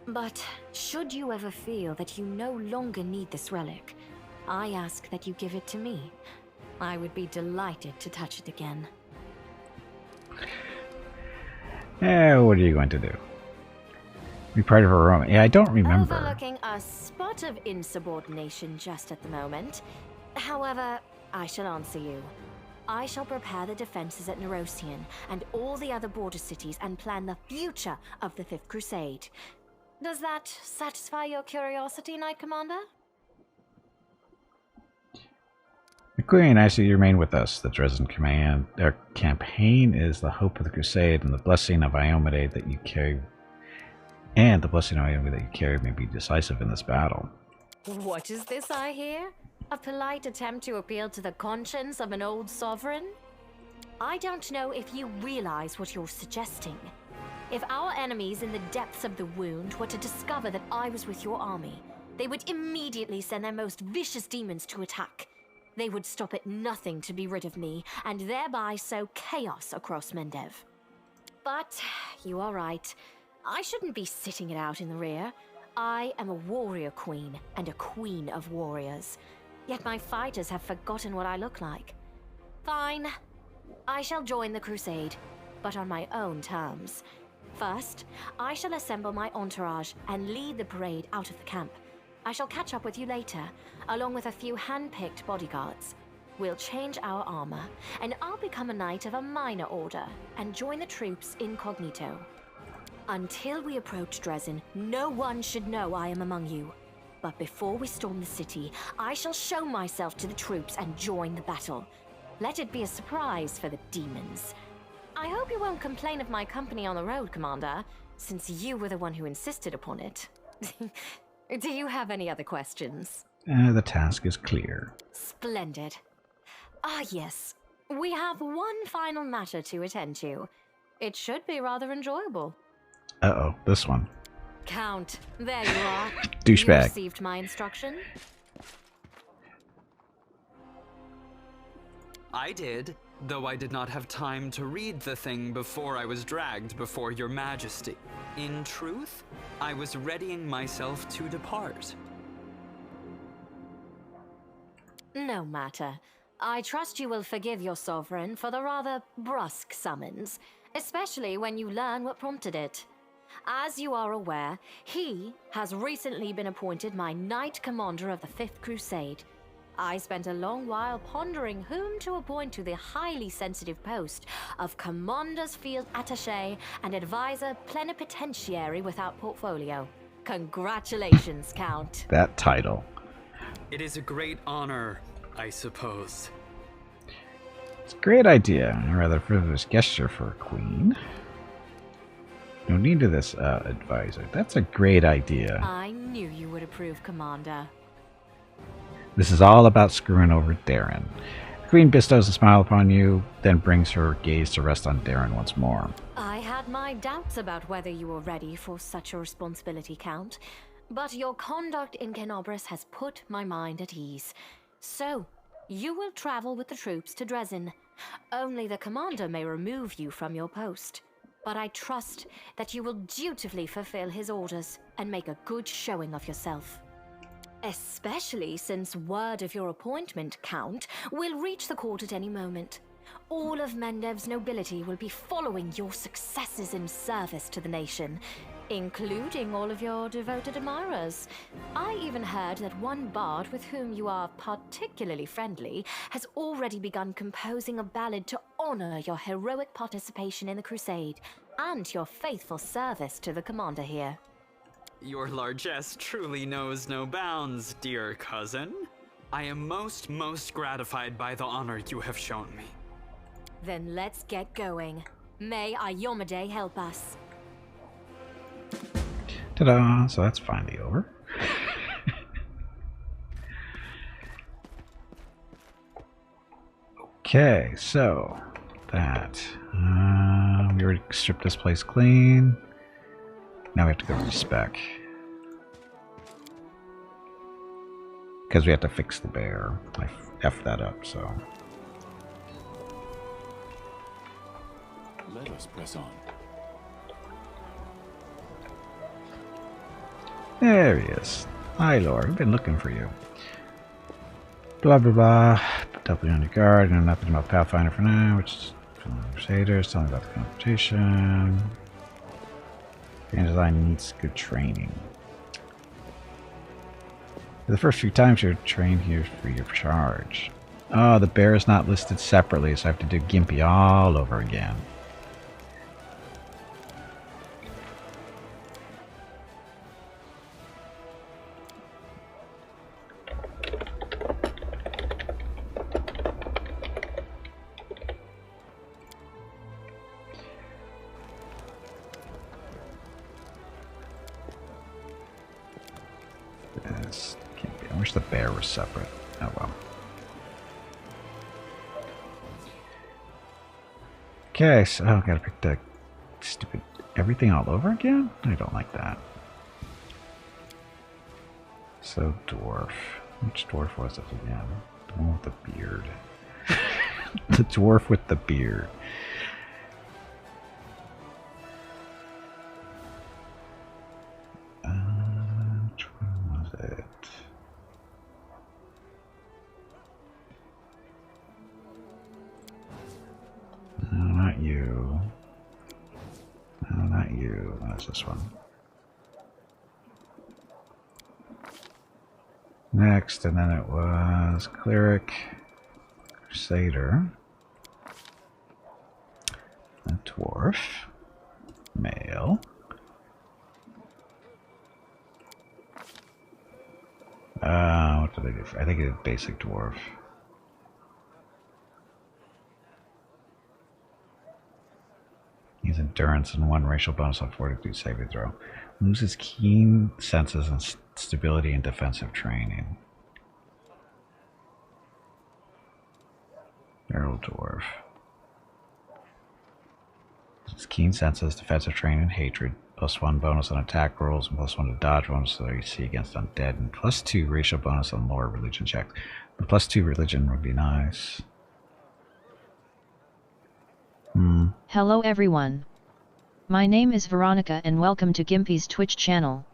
But should you ever feel that you no longer need this relic, I ask that you give it to me. I would be delighted to touch it again. What are you going to do? Be part of a room. Yeah, I don't remember. Overlooking a spot of insubordination just at the moment. However, I shall answer you. I shall prepare the defenses at Nerosian and all the other border cities and plan the future of the Fifth Crusade. Does that satisfy your curiosity, Knight Commander? The Queen, I see you remain with us. The Dresden campaign is the hope of the Crusade, and the blessing of Iomade that you carry, may be decisive in this battle. What is this I hear? A polite attempt to appeal to the conscience of an old sovereign? I don't know if you realize what you're suggesting. If our enemies in the depths of the wound were to discover that I was with your army, they would immediately send their most vicious demons to attack. They would stop at nothing to be rid of me, and thereby sow chaos across Mendev. But you are right. I shouldn't be sitting it out in the rear. I am a warrior queen, and a queen of warriors. Yet my fighters have forgotten what I look like. Fine. I shall join the Crusade, but on my own terms. First, I shall assemble my entourage and lead the parade out of the camp. I shall catch up with you later, along with a few hand-picked bodyguards. We'll change our armor, and I'll become a knight of a minor order and join the troops incognito. Until we approach Dresden, no one should know I am among you. But before we storm the city, I shall show myself to the troops and join the battle. Let it be a surprise for the demons. I hope you won't complain of my company on the road, Commander, since you were the one who insisted upon it. Do you have any other questions? The task is clear. Splendid. Ah, yes. We have one final matter to attend to. It should be rather enjoyable. Uh-oh, this one. Count, there you are. Douchebag. You received my instruction? I did, though I did not have time to read the thing before I was dragged before your majesty. In truth, I was readying myself to depart. No matter. I trust you will forgive your sovereign for the rather brusque summons, especially when you learn what prompted it. As you are aware, he has recently been appointed my Knight Commander of the Fifth Crusade. I spent a long while pondering whom to appoint to the highly sensitive post of Commander's Field Attaché and Advisor Plenipotentiary without portfolio. Congratulations, Count. That title. It is a great honor, I suppose. It's a great idea, a rather frivolous gesture for a queen. No need to this advisor. That's a great idea. I knew you would approve, Commander. This is all about screwing over Darren. The queen bestows a smile upon you, then brings her gaze to rest on Darren once more. I had my doubts about whether you were ready for such a responsibility, Count, but your conduct in Kenobris has put my mind at ease. So, you will travel with the troops to Dresden. Only the commander may remove you from your post. But I trust that you will dutifully fulfill his orders and make a good showing of yourself. Especially since word of your appointment, Count, will reach the court at any moment. All of Mendev's nobility will be following your successes in service to the nation, including all of your devoted admirers. I even heard that one bard with whom you are particularly friendly has already begun composing a ballad to honor your heroic participation in the Crusade and your faithful service to the commander here. Your largesse truly knows no bounds, dear cousin. I am most gratified by the honor you have shown me. Then let's get going. May Iomade help us. Ta-da! So that's finally over. Okay, so that we already stripped this place clean. Now we have to go respec because we have to fix the bear. I effed that up, so Let us press on. there he is. Hi, Lord. I've been looking for you. Blah blah blah. Doubly on your guard. I know nothing about Pathfinder for now, which is from the Crusaders. Tell me about the competition. Game design needs good training. For the first few times you're trained here for your charge. Oh, the bear is not listed separately, so I have to do Gimpy all over again. This Gimpy. I wish the bear was separate. Oh well. Okay, so I gotta pick the stupid everything all over again? I don't like that. So, dwarf. Which dwarf was it again? The one with the beard. The dwarf with the beard. Which one was it? No, not you. No, not you. That's this one. Next, and then it was Cleric, Crusader, a Dwarf, Male, what did I do? I think it was Basic Dwarf. He's endurance and 1 racial bonus on fortitude saving throw. Loses keen senses and stability and defensive training. Feral dwarf. Loses keen senses, defensive training, and hatred. +1 bonus on attack rolls and +1 to dodge bonus so you see against undead, and +2 racial bonus on lower religion checks. But +2 religion would be nice. Hello everyone. My name is Veronica and welcome to Gimpy's Twitch channel.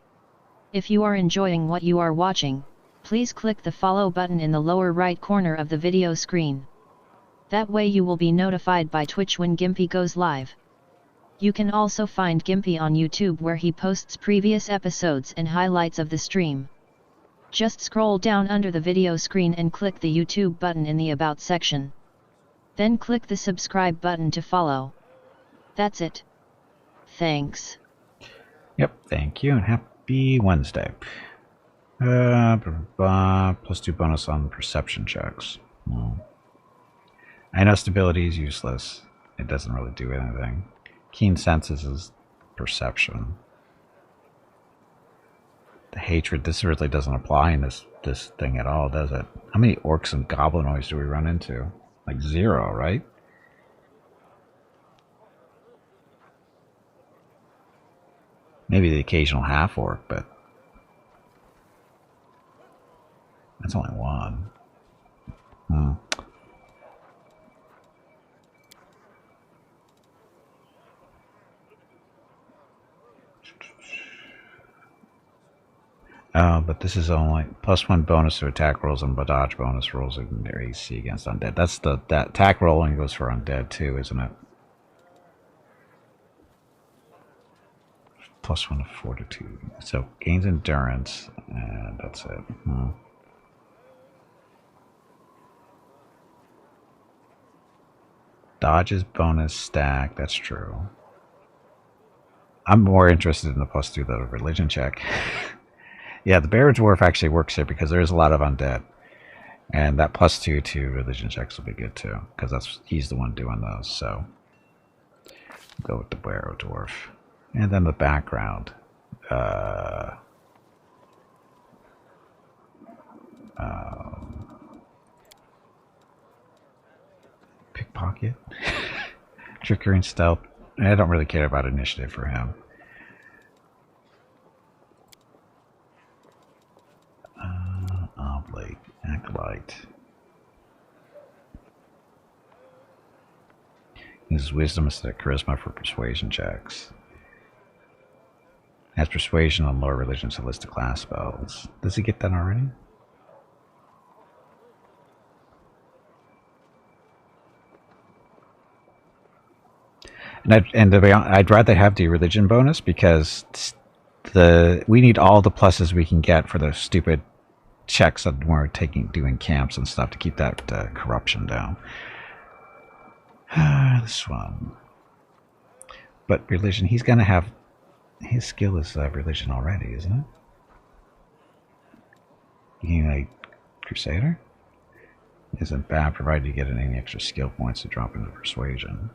If you are enjoying what you are watching, please click the follow button in the lower right corner of the video screen. That way you will be notified by Twitch when Gimpy goes live. You can also find Gimpy on YouTube where he posts previous episodes and highlights of the stream. Just scroll down under the video screen and click the YouTube button in the About section. Then click the subscribe button to follow. That's it. Thanks. Yep, thank you, and happy Wednesday. +2 bonus on perception checks. I know stability is useless. It doesn't really do anything. Keen senses is perception. The hatred, this really doesn't apply in this thing at all, does it? How many orcs and goblinoids do we run into? Like 0, right? Maybe the occasional half-orc, but that's only 1. But this is only +1 bonus to attack rolls and dodge bonus rolls in their AC against undead. That attack roll only goes for undead too, isn't it? +1 to fortitude. So gains endurance, and that's it. Dodges bonus stack. That's true. I'm more interested in the +2 to the religion check. Yeah, the bear dwarf actually works here because there's a lot of undead, and that +2 to religion checks will be good too because he's the one doing those. So go with the bear dwarf, and then the background. Pickpocket, trickery, and stealth. I don't really care about initiative for him. Oblate, acolyte. Uses wisdom instead of charisma for persuasion checks. Has persuasion on lower religion, so list of class spells. Does he get that already? And to be honest, I'd rather have the religion bonus because we need all the pluses we can get for the stupid checks on where we're doing camps and stuff to keep that corruption down. This one. But religion, he's going to have... His skill is religion already, isn't it? Being a Crusader? Isn't bad, provided you get any extra skill points to drop into persuasion.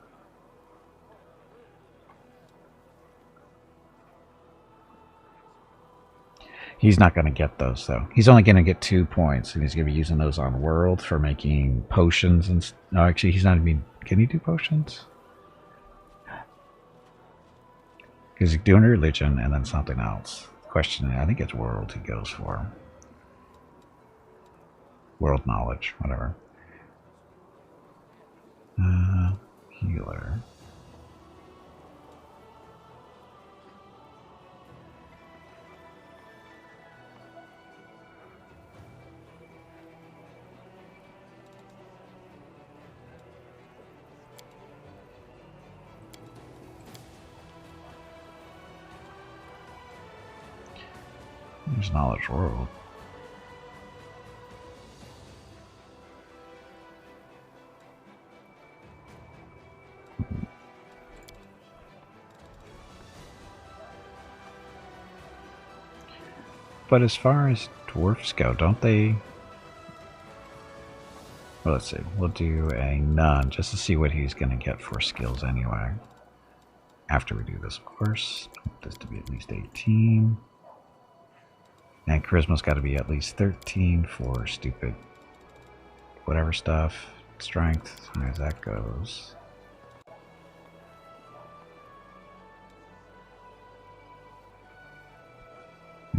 He's not going to get those, though. He's only going to get 2 points, and he's going to be using those on World for making potions. And no, actually, he's not even... Can he do potions? Because he's doing religion and then something else. Question, I think it's World he goes for. World knowledge, whatever. Healer. There's knowledge world. But as far as dwarfs go, don't they... Well, let's see. We'll do a none just to see what he's going to get for skills anyway. After we do this, of course. Want this to be at least 18. And charisma's got to be at least 13 for stupid whatever stuff. Strength, as far as that goes.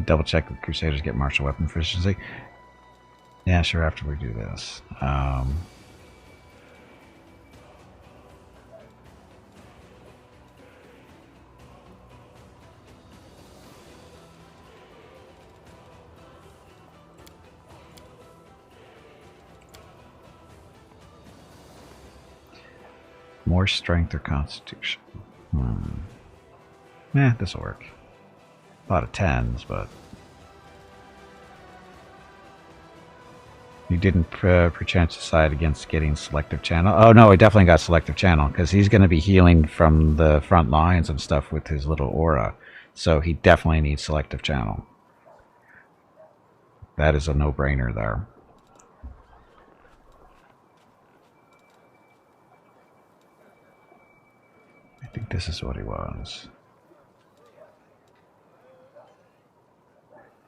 Double check that Crusaders get martial weapon proficiency. Yeah, sure, after we do this. More strength or constitution. This'll work. A lot of 10s, but... You didn't perchance decide against getting selective channel? Oh no, he definitely got selective channel, because he's going to be healing from the front lines and stuff with his little aura. So he definitely needs selective channel. That is a no-brainer there. I think this is what he was.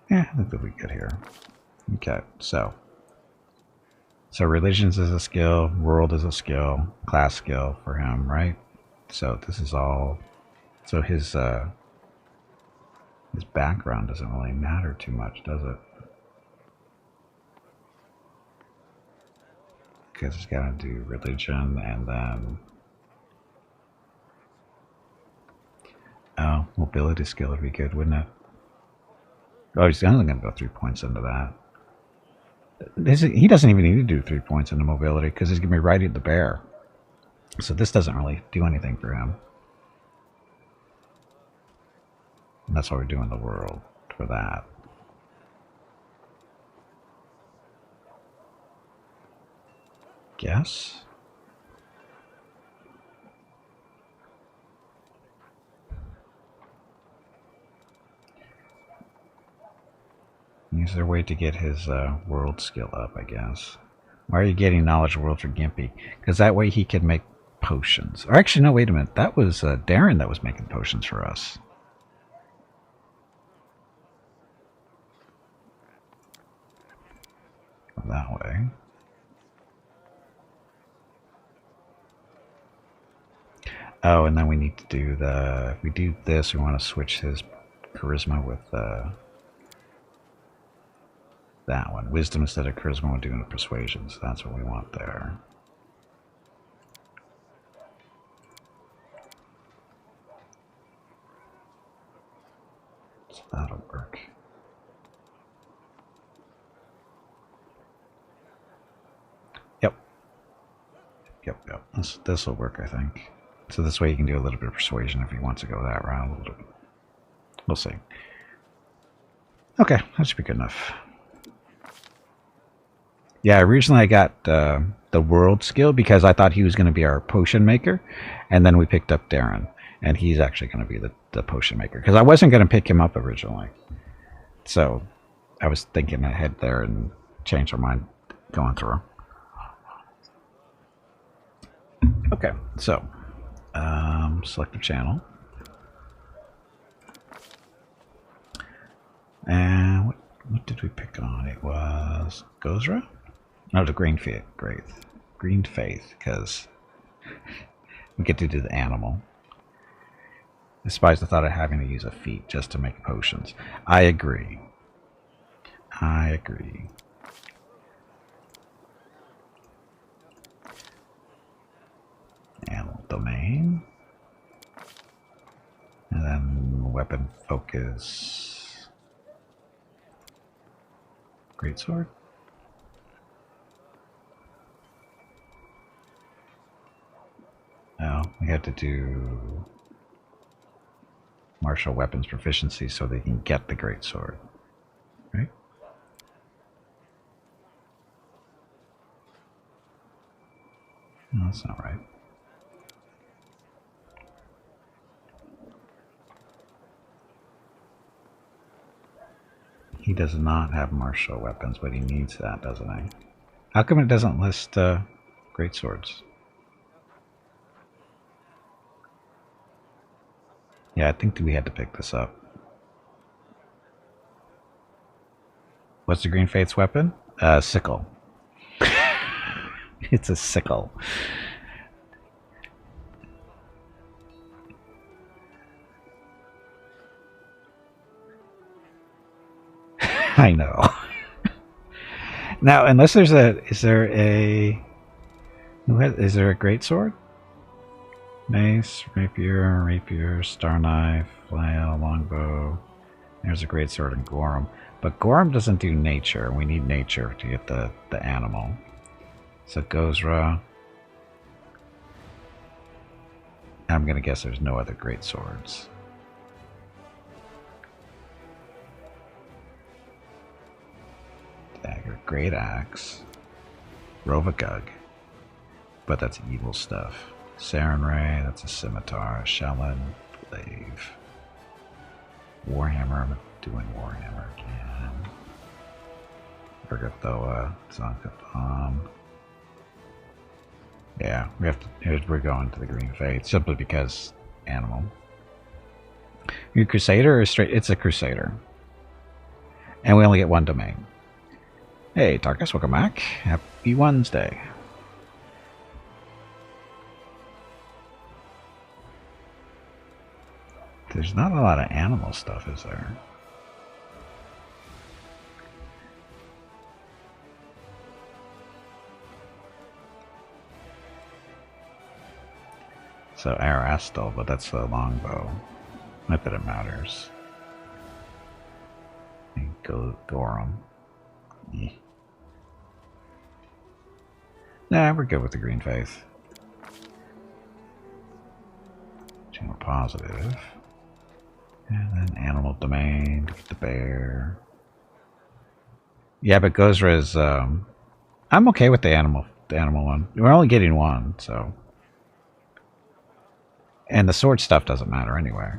Yeah, I think they'll be good here. Okay, so religions is a skill, world is a skill, class skill for him, right? So this is all. So his background doesn't really matter too much, does it? Because he's got to do religion and then. Oh, mobility skill would be good, wouldn't it? Oh, he's only going to go 3 points into that. He doesn't even need to do 3 points into mobility because he's going to be riding the bear. So this doesn't really do anything for him. And that's why we're doing the world for that. Guess? Is there a way to get his world skill up, I guess? Why are you getting knowledge world for Gimpy? Because that way he can make potions. Or actually, no, wait a minute. That was Darren that was making potions for us. That way. Oh, and then we need to do the... If we do this, we want to switch his charisma with... that one. Wisdom instead of charisma, we're doing a persuasion, so that's what we want there. So that'll work. Yep. Yep. This will work, I think. So this way you can do a little bit of persuasion if he wants to go that route. We'll see. Okay, that should be good enough. Yeah, originally I got the world skill because I thought he was going to be our potion maker, and then we picked up Darren, and he's actually going to be the potion maker because I wasn't going to pick him up originally. So I was thinking ahead there and changed our mind going through. Okay, so select a channel. And what did we pick on? It was Gozra? No, the Green Faith. Green Faith, because we get to do the animal. Despise the thought of having to use a feat just to make potions. I agree. I agree. Animal domain. And then weapon focus. Greatsword. No, we had to do martial weapons proficiency so they can get the greatsword. Right? No, that's not right. He does not have martial weapons, but he needs that, doesn't he? How come it doesn't list greatswords? Yeah, I think we had to pick this up. What's the Green Faith's weapon? Sickle. It's a sickle. I know. Now, unless there's is there a greatsword? Mace, rapier, star knife, flail, longbow. There's a greatsword in Gorham. But Gorham doesn't do nature. We need nature to get the animal. So Gozra. I'm going to guess there's no other greatswords. Dagger, great axe. Rovagug. But that's evil stuff. Sarenrae, that's a scimitar. Shallan, glaive. Warhammer, I'm doing Warhammer again. Urgathoa, Zonkathon. Yeah, we're going to the Green Faith simply because animal. Your Crusader or straight? It's a Crusader. And we only get one domain. Hey, Tarkus, welcome back. Happy Wednesday. There's not a lot of animal stuff, is there? So Arastal, but that's the longbow. Not that it matters. And Gorham. Yeah. Nah, we're good with the Green Faith. Two more positive. And then animal domain to get the bear. Yeah, but Gozra is I'm okay with the animal one. We're only getting one, so. And the sword stuff doesn't matter anyway.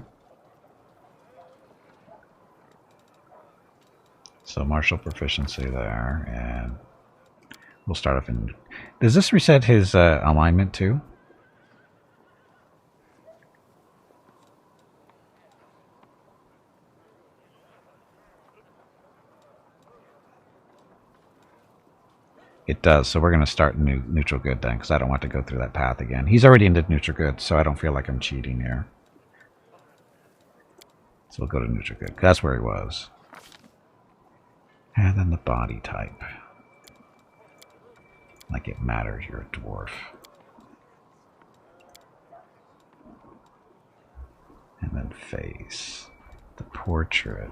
So martial proficiency there, and we'll start off in. Does this reset his alignment too? It does, so we're going to start neutral good then, because I don't want to go through that path again. He's already into neutral good, so I don't feel like I'm cheating here. So we'll go to neutral good. That's where he was. And then the body type. Like it matters, you're a dwarf. And then face. The portrait.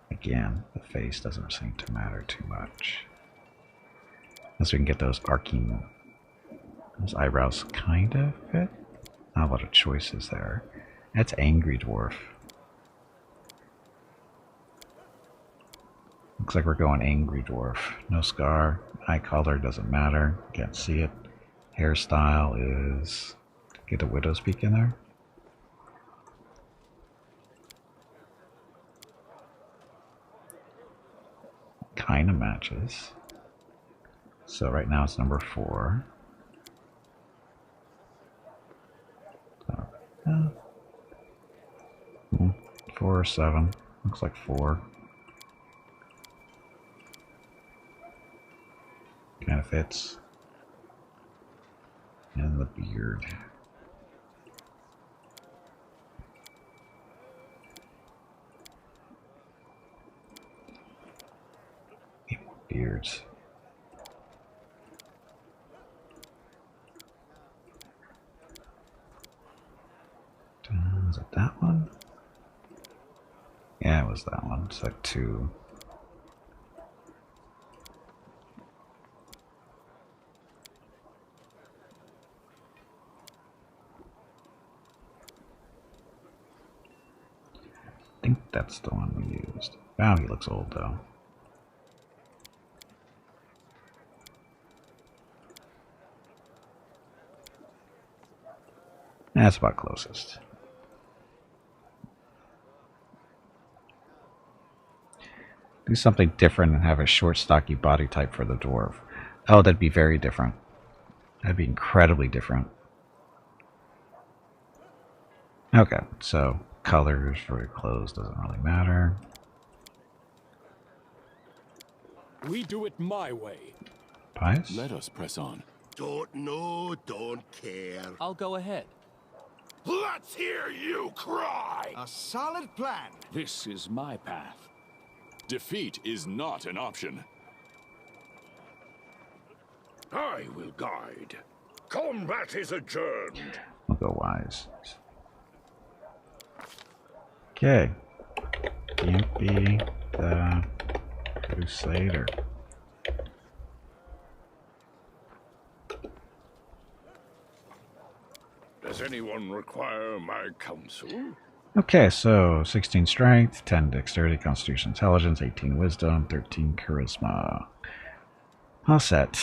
Again, the face doesn't seem to matter too much. Unless we can get those arcing, those eyebrows kind of fit. Not a lot of choices there. That's angry dwarf. Looks like we're going angry dwarf. No scar. Eye color doesn't matter. Can't see it. Hairstyle is... Get a widow's peak in there. Kind of matches. So right now it's number 4. 4 or 7. Looks like 4. Kind of fits. And the beard. Beards. Was it that one? Yeah, it was that one. It's like 2. I think that's the one we used. Wow, he looks old though. That's about closest. Do something different and have a short, stocky body type for the dwarf. Oh, that'd be very different. That'd be incredibly different. Okay, so colors for your clothes doesn't really matter. We do it my way. Pies? Let us press on. Don't know, don't care. I'll go ahead. Let's hear you cry! A solid plan. This is my path. Defeat is not an option. I will guide. Combat is adjourned. We'll go wise. Okay. Gimpy the Crusader. Does anyone require my counsel? Okay, so 16 strength, 10 dexterity, constitution, intelligence, 18 wisdom, 13 charisma. All set.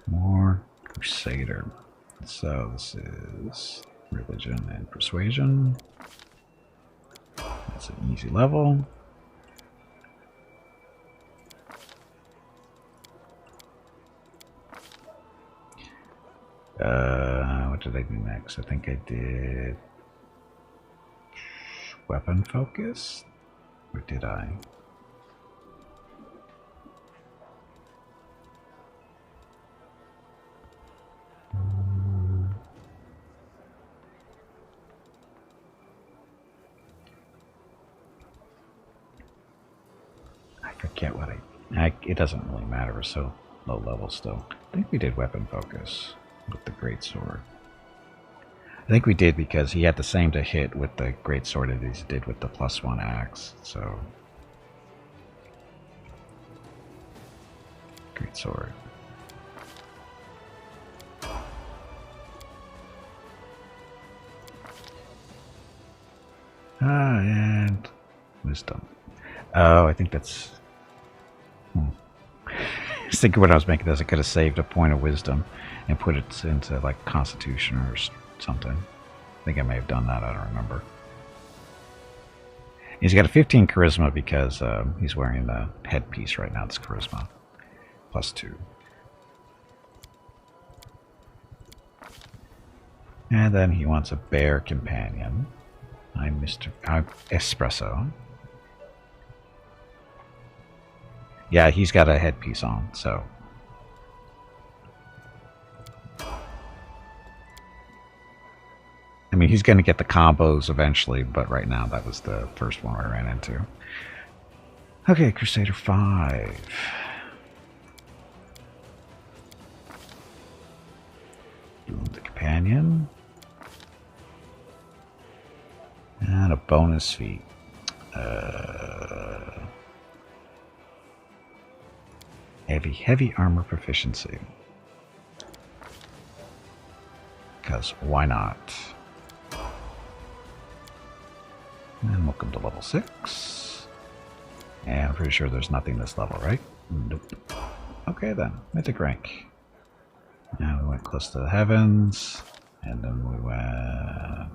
More Crusader. So this is religion and persuasion. That's an easy level. What did I do next? I think I did weapon focus, or did I? I forget what it doesn't really matter, we're so low level still. I think we did weapon focus with the greatsword. I think we did because he had the same to hit with the greatsword as he did with the +1 axe, so greatsword. And wisdom. Oh, I think that's... I was thinking when I was making this, I could have saved a point of wisdom and put it into like constitution or something. I think I may have done that, I don't remember. He's got a 15 charisma because he's wearing the headpiece right now. It's charisma. +2. And then he wants a bear companion. I'm Espresso. Yeah, he's got a headpiece on, so. I mean, he's going to get the combos eventually, but right now that was the first one I ran into. Okay, Crusader 5. The companion. And a bonus feat. Heavy armor proficiency. because why not? And welcome to level 6. And I'm pretty sure there's nothing this level, right? Nope. Okay then, mythic rank. Now we went close to the heavens, and then we went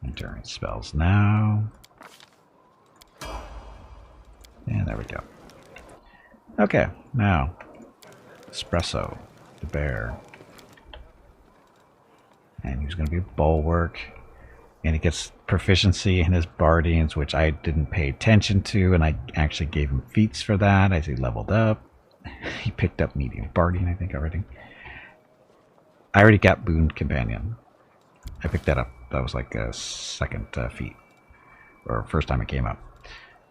endurance spells now. And there we go. Okay, now Espresso, the bear. And he's going to be bulwark. And he gets proficiency in his Bardians, which I didn't pay attention to, and I actually gave him feats for that as he leveled up. He picked up medium Bardian, I think, already. I already got Boon Companion. I picked that up. That was like a second feat, or first time it came up.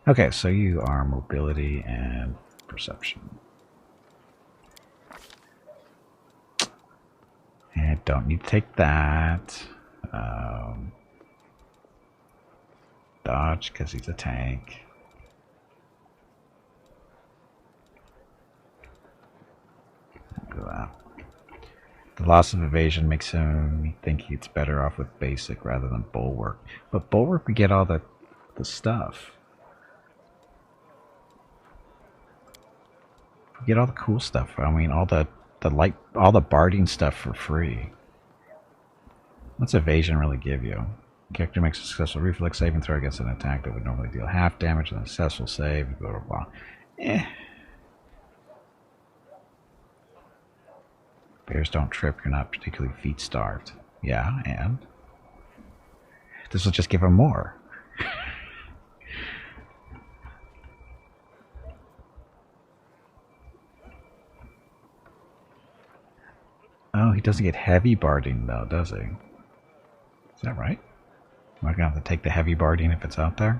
Okay, so you are mobility and perception. And don't need to take that. Dodge, because he's a tank. Do that. The loss of evasion makes him think he's better off with basic rather than bulwark. But bulwark, we get all the stuff. We get all the cool stuff. I mean, all the Barding stuff for free. What's evasion really give you? Character makes a successful reflex saving throw against an attack that would normally deal half damage, and a successful save, blah blah blah. Bears don't trip, you're not particularly feat starved. Yeah, and this will just give him more. Oh, he doesn't get heavy barding though, does he? Is that right? Am I gonna have to take the heavy barding if it's out there?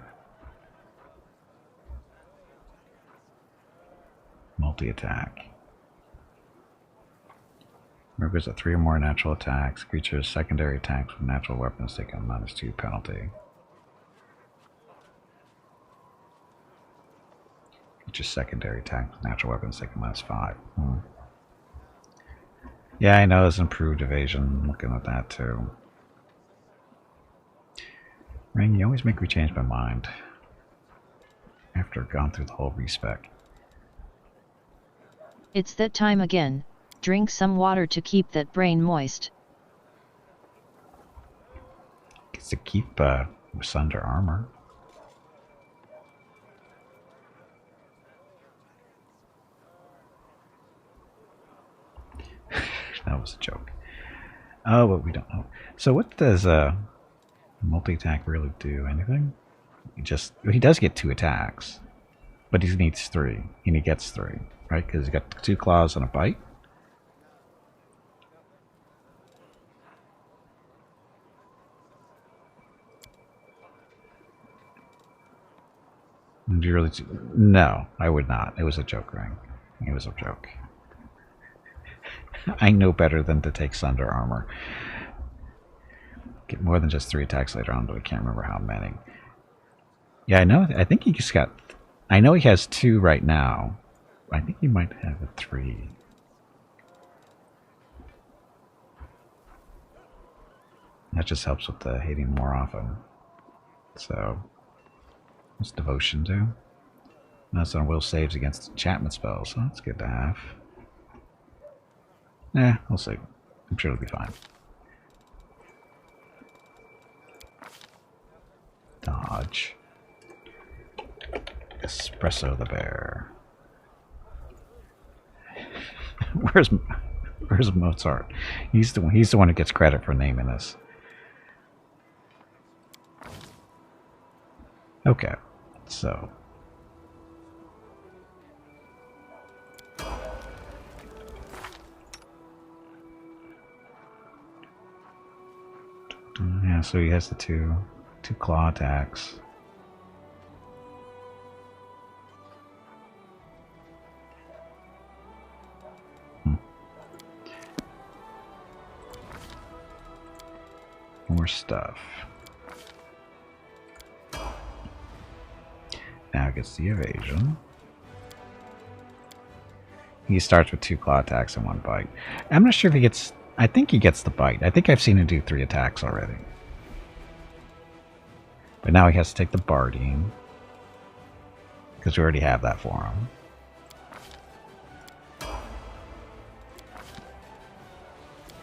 Multi-attack. Remembers that 3 or more natural attacks. Creatures' secondary attacks with natural weapons take a -2 penalty. Creatures' secondary attacks with natural weapons take a -5. Yeah, I know it's improved evasion. I'm looking at that too. Ring, you always make me change my mind after I've gone through the whole respec. It's that time again. Drink some water to keep that brain moist. It's to keep Sunder armor. That was a joke. Oh, but we don't know. So what does multi-attack really do? Anything? He does get 2 attacks, but he needs 3, and he gets 3, right? Because he's got 2 claws and a bite. Do you really? No, I would not. It was a joke, Ring. It was a joke. I know better than to take Sunder armor. Get more than just 3 attacks later on, but I can't remember how many. Yeah, I know. I think he just got. I know he has 2 right now. I think he might have a 3. That just helps with the hitting more often. So, what's devotion do? That's on will saves against enchantment spells. So that's good to have. We'll see. I'm sure it'll be fine. Dodge. Espresso the bear. Where's Mozart? He's the one who gets credit for naming this. Okay, so yeah, so he has the two claw attacks. More stuff. Now gets the evasion. He starts with 2 claw attacks and 1 bite. I'm not sure if he gets I think he gets the bite. I think I've seen him do 3 attacks already. But now he has to take the Bardine. Because we already have that for him.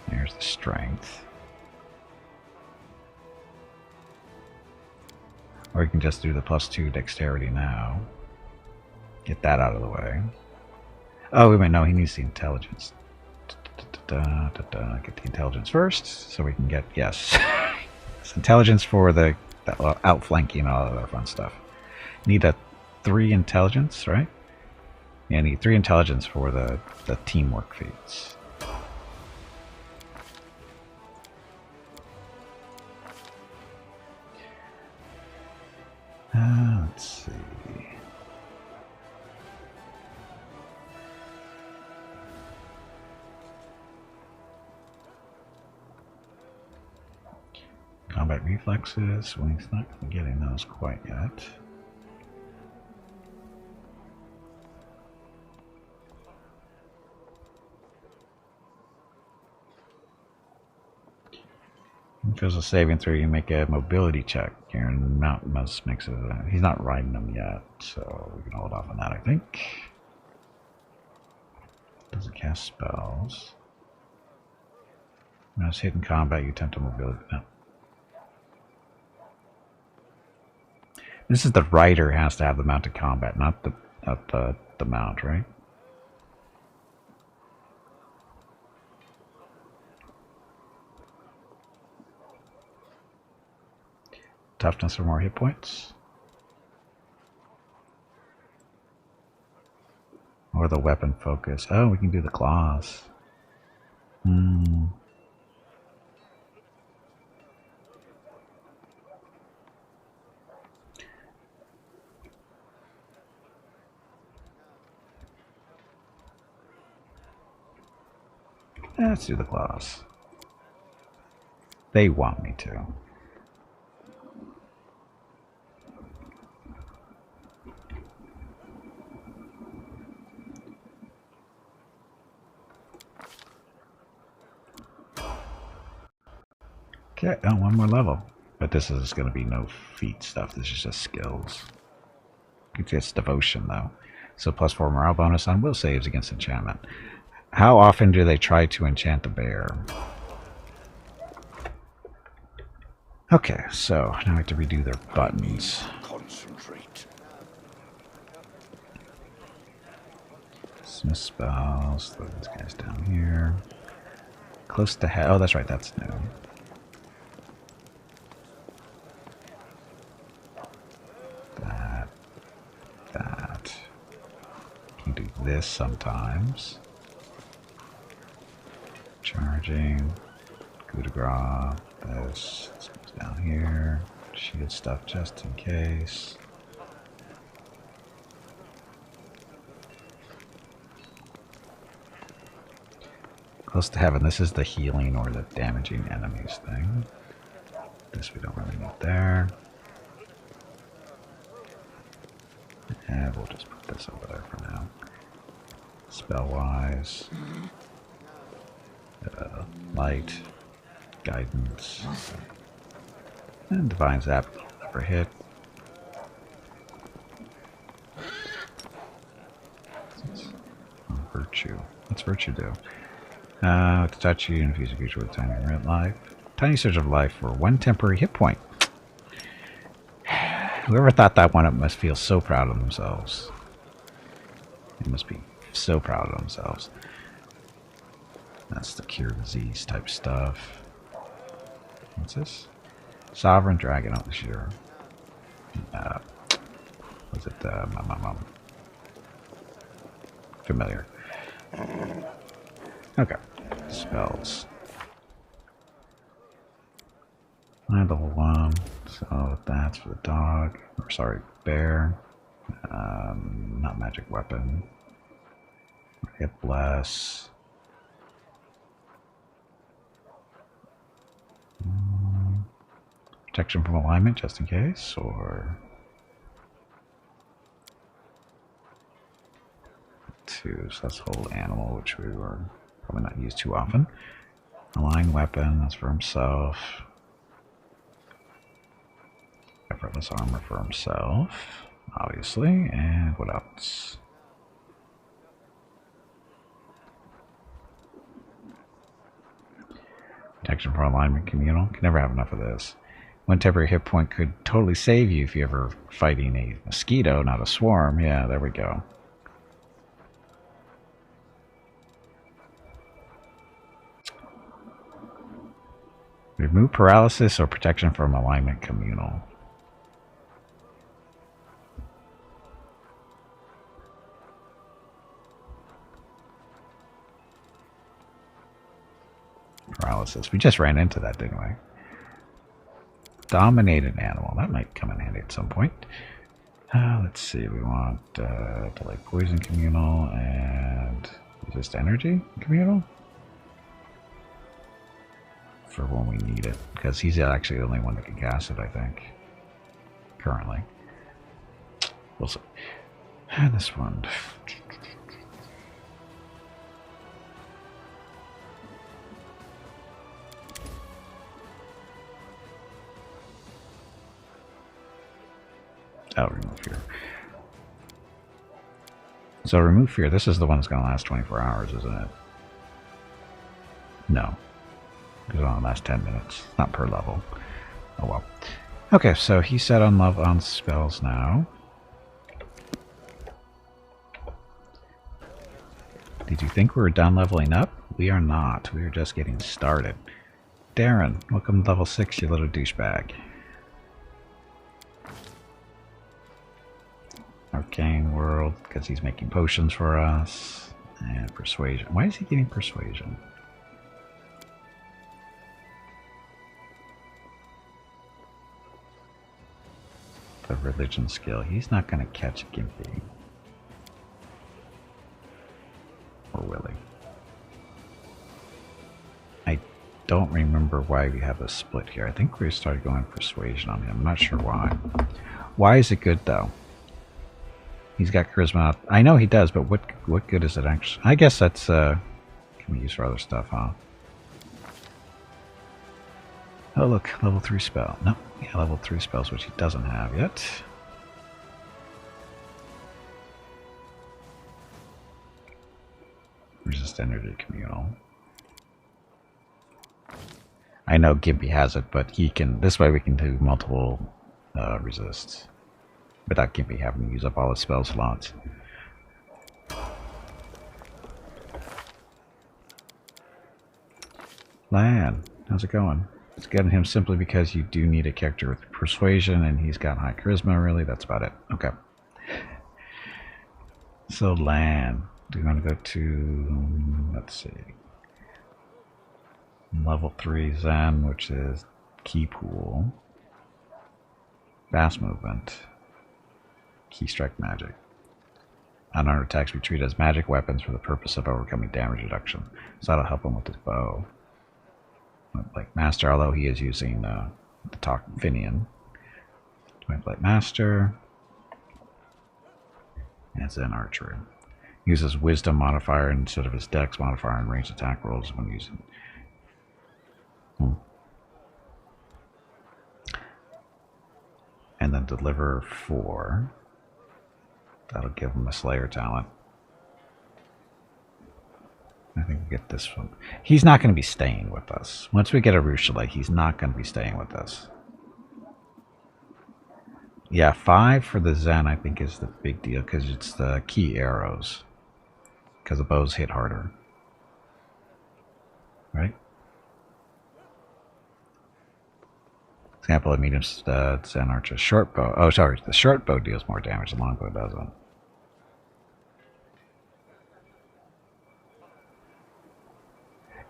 There's the strength. Or you can just do the +2 dexterity now. Get that out of the way. Oh, wait a minute, no, he needs the intelligence. Get the intelligence first, so we can get, yes. It's intelligence for the outflanking and all that other fun stuff. Need a 3 intelligence, right? Yeah, I need 3 intelligence for the teamwork feats. Let's see. Combat reflexes. Well, he's not getting those quite yet. If there's a saving throw, you make a mobility check. Here, and Mountain Mouse makes it. He's not riding them yet, so we can hold off on that, I think. Doesn't cast spells. When it's hit in combat, you attempt a mobility. No. This is the rider has to have the mounted combat, not the mount, right? Toughness or more hit points. Or the weapon focus. Oh, we can do the claws. Let's do the claws. They want me to. Okay, oh, 1 more level. But this is going to be no feat stuff. This is just skills. It's just devotion, though. So +4 morale bonus on will saves against enchantment. How often do they try to enchant the bear? Okay, so now I have to redo their buttons. Concentrate. Smith spells. Throw these guys down here. Close to head. Oh, that's right. That's new. That. You can do this sometimes. Charging. Coup de grace. This goes down here. Shield stuff just in case. Close to heaven. This is the healing or the damaging enemies thing. This we don't really need there. And we'll just put this over there for now. Spell-wise. Light. Guidance. And Divine Zap. Never hit. Virtue. What's Virtue do? To touch you, infuse a creature with tiny red life. Tiny surge of life for 1 temporary hit point. Whoever thought that one up must feel so proud of themselves. They must be so proud of themselves. That's the cure disease type stuff. What's this? Sovereign Dragon. Oh, sure. Was it familiar? Okay. Spells. Level 1. So that's for the dog. Or sorry, bear. Not magic weapon. Get bless. Protection from alignment, just in case, or 2. So that's whole animal, which we were probably not used too often. Aligned weapon, that's for himself. Effortless armor for himself, obviously. And what else? Protection for alignment communal. Can never have enough of this. One temporary hit point could totally save you if you're ever fighting a mosquito, not a swarm. Yeah, there we go. Remove paralysis or protection from alignment communal. Paralysis. We just ran into that, didn't we? Dominate an animal. That might come in handy at some point. Let's see. We want delay poison communal and resist energy communal. For when we need it. Because he's actually the only one that can cast it, I think. Currently. We'll see. And this one. Oh, remove fear. So remove fear. This is the one that's going to last 24 hours, isn't it? No. It's going to last 10 minutes. Not per level. Oh well. Okay, so he's set on love on spells now. Did you think we were done leveling up? We are not. We are just getting started. Darren, welcome to level 6, you little douchebag. Arcane World, because he's making potions for us. And Persuasion. Why is he getting Persuasion? The religion skill. He's not going to catch Gimpy. Or will he? I don't remember why we have a split here. I think we started going Persuasion on him. I'm not sure why. Why is it good, though? He's got charisma. I know he does, but what good is it actually? I guess that's can be used for other stuff, huh? Oh look, level 3 spell. No, yeah, level 3 spells, which he doesn't have yet. Resist energy communal. I know Gimpy has it, but he can. This way we can do multiple resists. Without Gimpy having to use up all his spell slots. Lan, how's it going? It's getting him simply because you do need a character with persuasion and he's got high charisma, really. That's about it. Okay. So Lan, do you want to go to, let's see, level 3 Zen, which is Key Pool, Fast Movement, Key Strike Magic. Unarmed attacks we treat as magic weapons for the purpose of overcoming damage reduction. So that'll help him with his bow. Like Master, although he is using the Talk Finian. Twin Blade Master. And Zen Archery. Uses Wisdom modifier instead of his Dex modifier and ranged attack rolls when using. And then Deliver 4. That'll give him a Slayer talent. I think we'll get this one. He's not going to be staying with us. Once we get a Ruchelet, he's not going to be staying with us. Yeah, 5 for the Zen I think is the big deal because it's the key arrows. Because the bows hit harder. Right? Example of medium Zen Archer. Short bow. Oh, sorry. The short bow deals more damage. The long bow doesn't.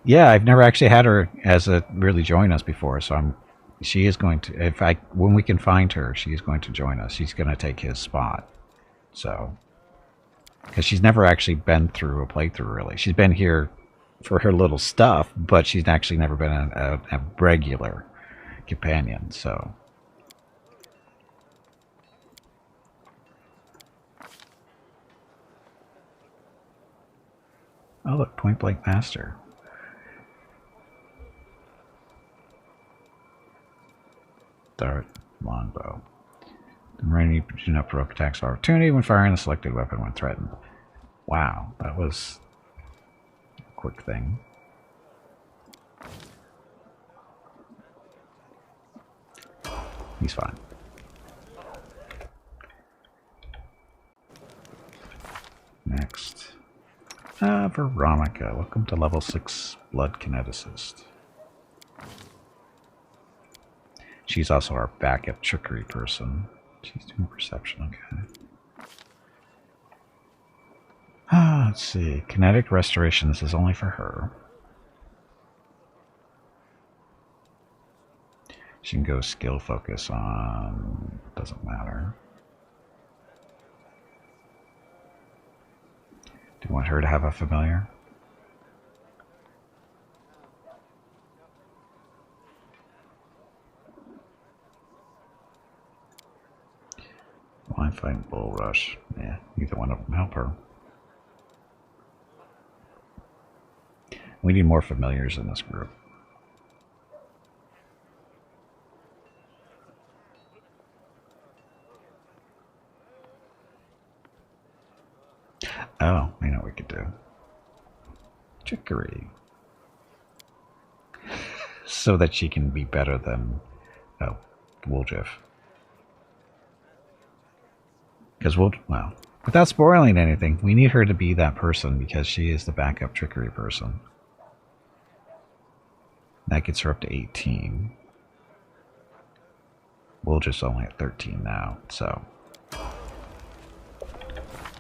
Yeah, I've never actually had her as a really join us before, so she is going to, when we can find her, she is going to join us. She's going to take his spot. So, because she's never actually been through a playthrough, really. She's been here for her little stuff, but she's actually never been a regular companion, so. Oh, look, Point Blank Master. Dart, longbow. Ready to do not provoke attacks of opportunity when firing a selected weapon when threatened. Wow, that was a quick thing. He's fine. Next. Veronica. Welcome to level 6 Blood Kineticist. She's also our backup trickery person. She's doing perception, okay. Let's see. Kinetic restoration. This is only for her. She can go skill focus on... doesn't matter. Do you want her to have a familiar? Line fight, bull rush. Yeah, neither one of them help her. We need more familiars in this group. Oh, I know what we could do. Trickery. So that she can be better than Woljif. Because well, without spoiling anything, we need her to be that person because she is the backup trickery person. That gets her up to 18. Woljif's only at 13 now, so...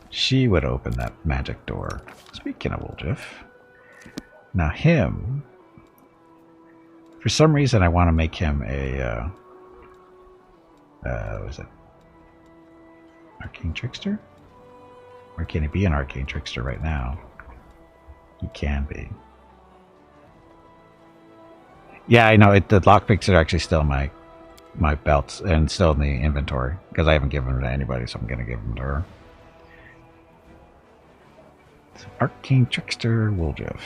she would open that magic door. Speaking of Woljif. Now him... for some reason I want to make him a... what is it? Arcane Trickster? Or can he be an Arcane Trickster right now? He can be. Yeah, I know. The lockpicks are actually still my belts and still in the inventory because I haven't given them to anybody, so I'm going to give them to her. So Arcane Trickster Woljif.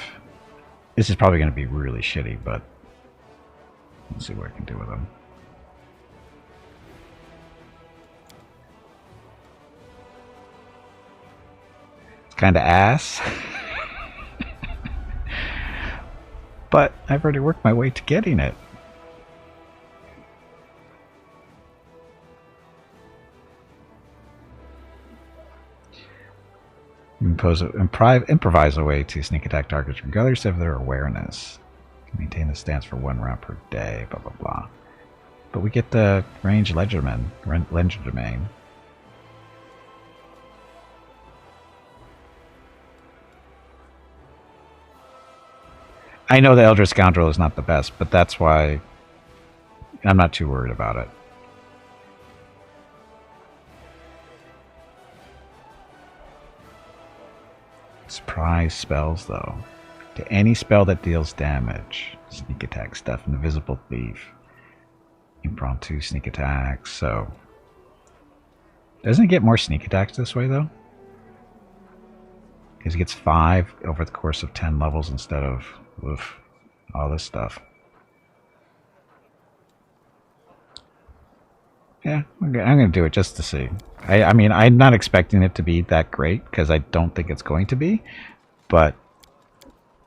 This is probably going to be really shitty, but let's see what I can do with him. It's kind of ass. But I've already worked my way to getting it. Improvise a way to sneak attack targets regardless of their awareness. Maintain the stance for 1 round per day, blah blah blah. But we get the range legerdemain. I know the Elder Scoundrel is not the best, but that's why I'm not too worried about it. Surprise spells, though. To any spell that deals damage. Sneak attack stuff, invisible thief. Impromptu sneak attacks, so... doesn't it get more sneak attacks this way, though? Because he gets 5 over the course of 10 levels instead of... oof, all this stuff. Yeah, I'm going to do it just to see. I mean, I'm not expecting it to be that great, because I don't think it's going to be. But,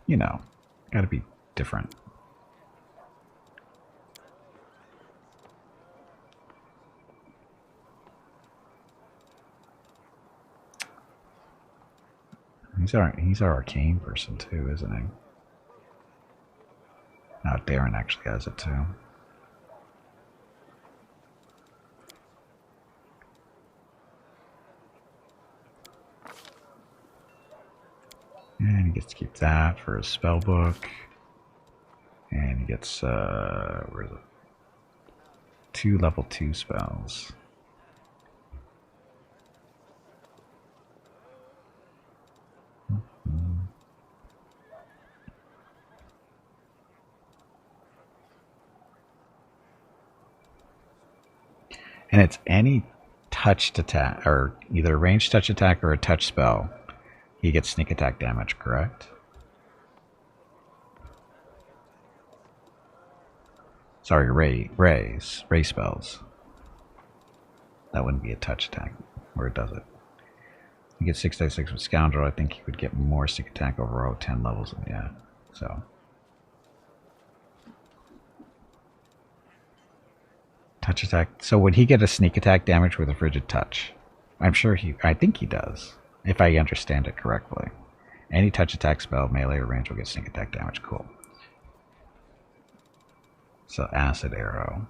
you know, got to be different. He's our arcane person too, isn't he? No, Darren actually has it too. And he gets to keep that for his spell book. And he gets where is it? 2 level 2 spells. And it's any touched attack, or either a ranged touch attack or a touch spell. He gets sneak attack damage, correct? Sorry, ray spells. That wouldn't be a touch attack, or does it? You get 6/6 with Scoundrel. I think you would get more sneak attack overall 10 levels. Yeah, so. Touch attack. So would he get a sneak attack damage with a frigid touch? I think he does, if I understand it correctly. Any touch attack spell, melee or range will get sneak attack damage. Cool. So acid arrow.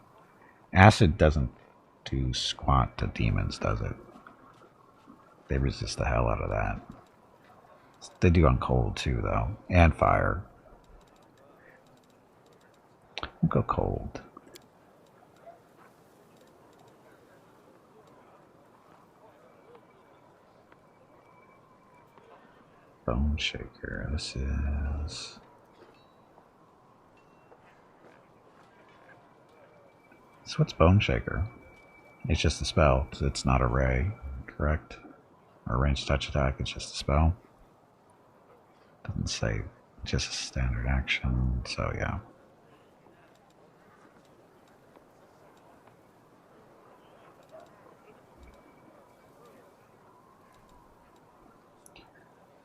Acid doesn't do squat to demons, does it? They resist the hell out of that. They do on cold too, though, and fire. We'll go cold. Bone Shaker. This is. So what's Bone Shaker? It's just a spell. It's not a ray, correct? Or a ranged touch attack. It's just a spell. Doesn't say. Just a standard action. So yeah.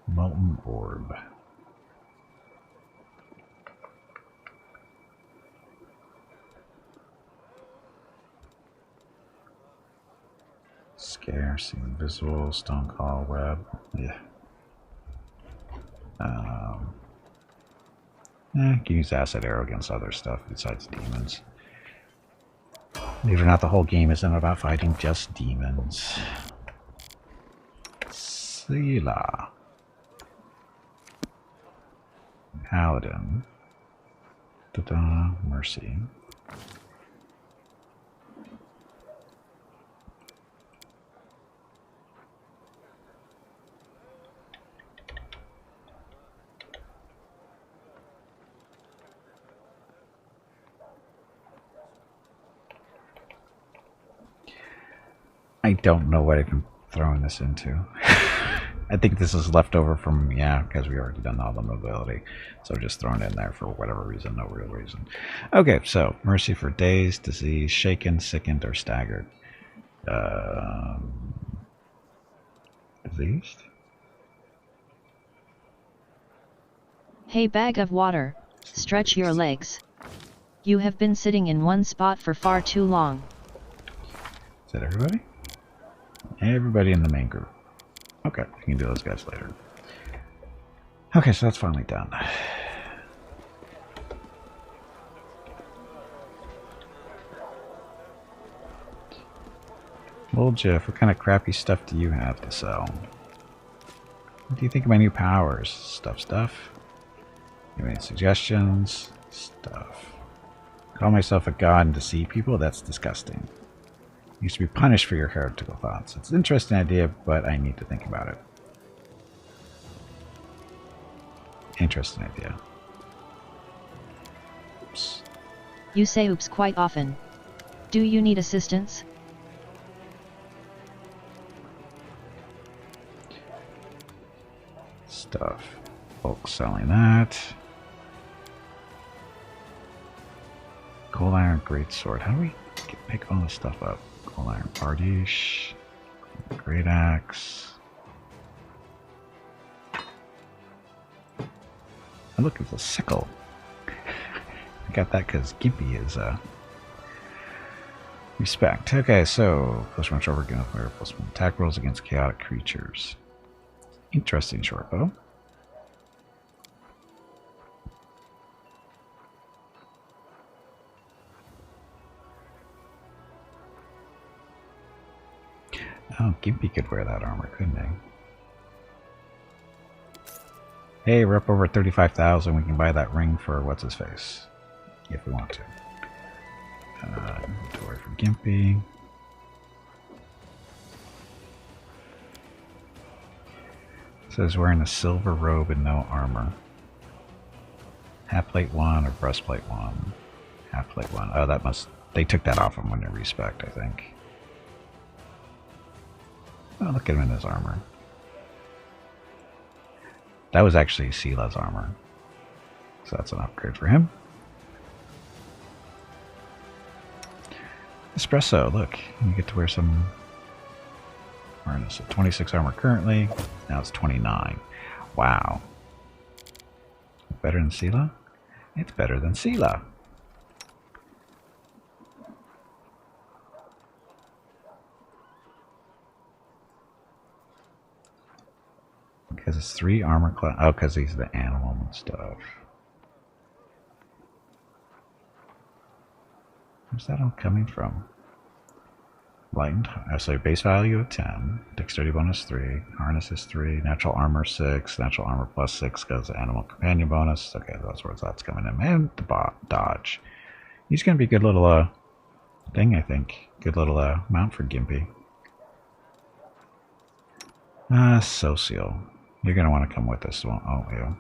Molten Orb. Scarce, Invisible, Stoneclaw, Web. Yeah. You can use Acid Arrow against other stuff besides demons. Believe it or not, the whole game isn't about fighting just demons. Sela. Paladin. Ta-da, Mercy. I don't know what I'm throwing this into. I think this is left over from, because we already done all the mobility. So just throwing it in there for whatever reason, no real reason. Okay, so Mercy for dazed, diseased, shaken, sickened, or staggered. Diseased? Hey, bag of water, stretch your legs. You have been sitting in one spot for far too long. Is that everybody? Everybody in the main group. Okay, we can do those guys later. Okay, so that's finally done. Well, Jeff, what kind of crappy stuff do you have to sell? What do you think of my new powers? Stuff? You have any suggestions? Stuff. Call myself a god and deceive people? That's disgusting. You should be punished for your heretical thoughts. It's an interesting idea, but I need to think about it. Interesting idea. Oops. You say oops quite often. Do you need assistance? Stuff. Bulk selling that. Cold Iron Greatsword. How do we pick all this stuff up? Cold Iron Bardiche. Great Axe. And look, it's a sickle. I got that because Gimpy is respect. Okay, so plus one short again fire, plus one attack rolls against chaotic creatures. Interesting short bow. Oh, Gimpy could wear that armor, couldn't he? Hey, we're up over 35,000. We can buy that ring for what's-his-face. If we want to. Inventory for Gimpy. It says wearing a silver robe and no armor. Half-plate 1 or breastplate 1? Half-plate 1. Oh, that must... They took that off him when they respect, I think. Oh, look at him in his armor. That was actually Sela's armor. So that's an upgrade for him. Espresso, look. You get to wear some harness. 26 armor currently. Now it's 29. Wow. Better than Sela? It's better than Sela. Because it's 3 armor class. Oh, because he's the animal and stuff. Where's that all coming from? Lightened, so base value of 10, dexterity bonus 3, harness is 3, natural armor 6, natural armor plus 6 because animal companion bonus. Okay, that's where that's coming in. And the dodge. He's going to be a good little thing, I think. Good little mount for Gimpy. Social. You're going to want to come with us, won't you?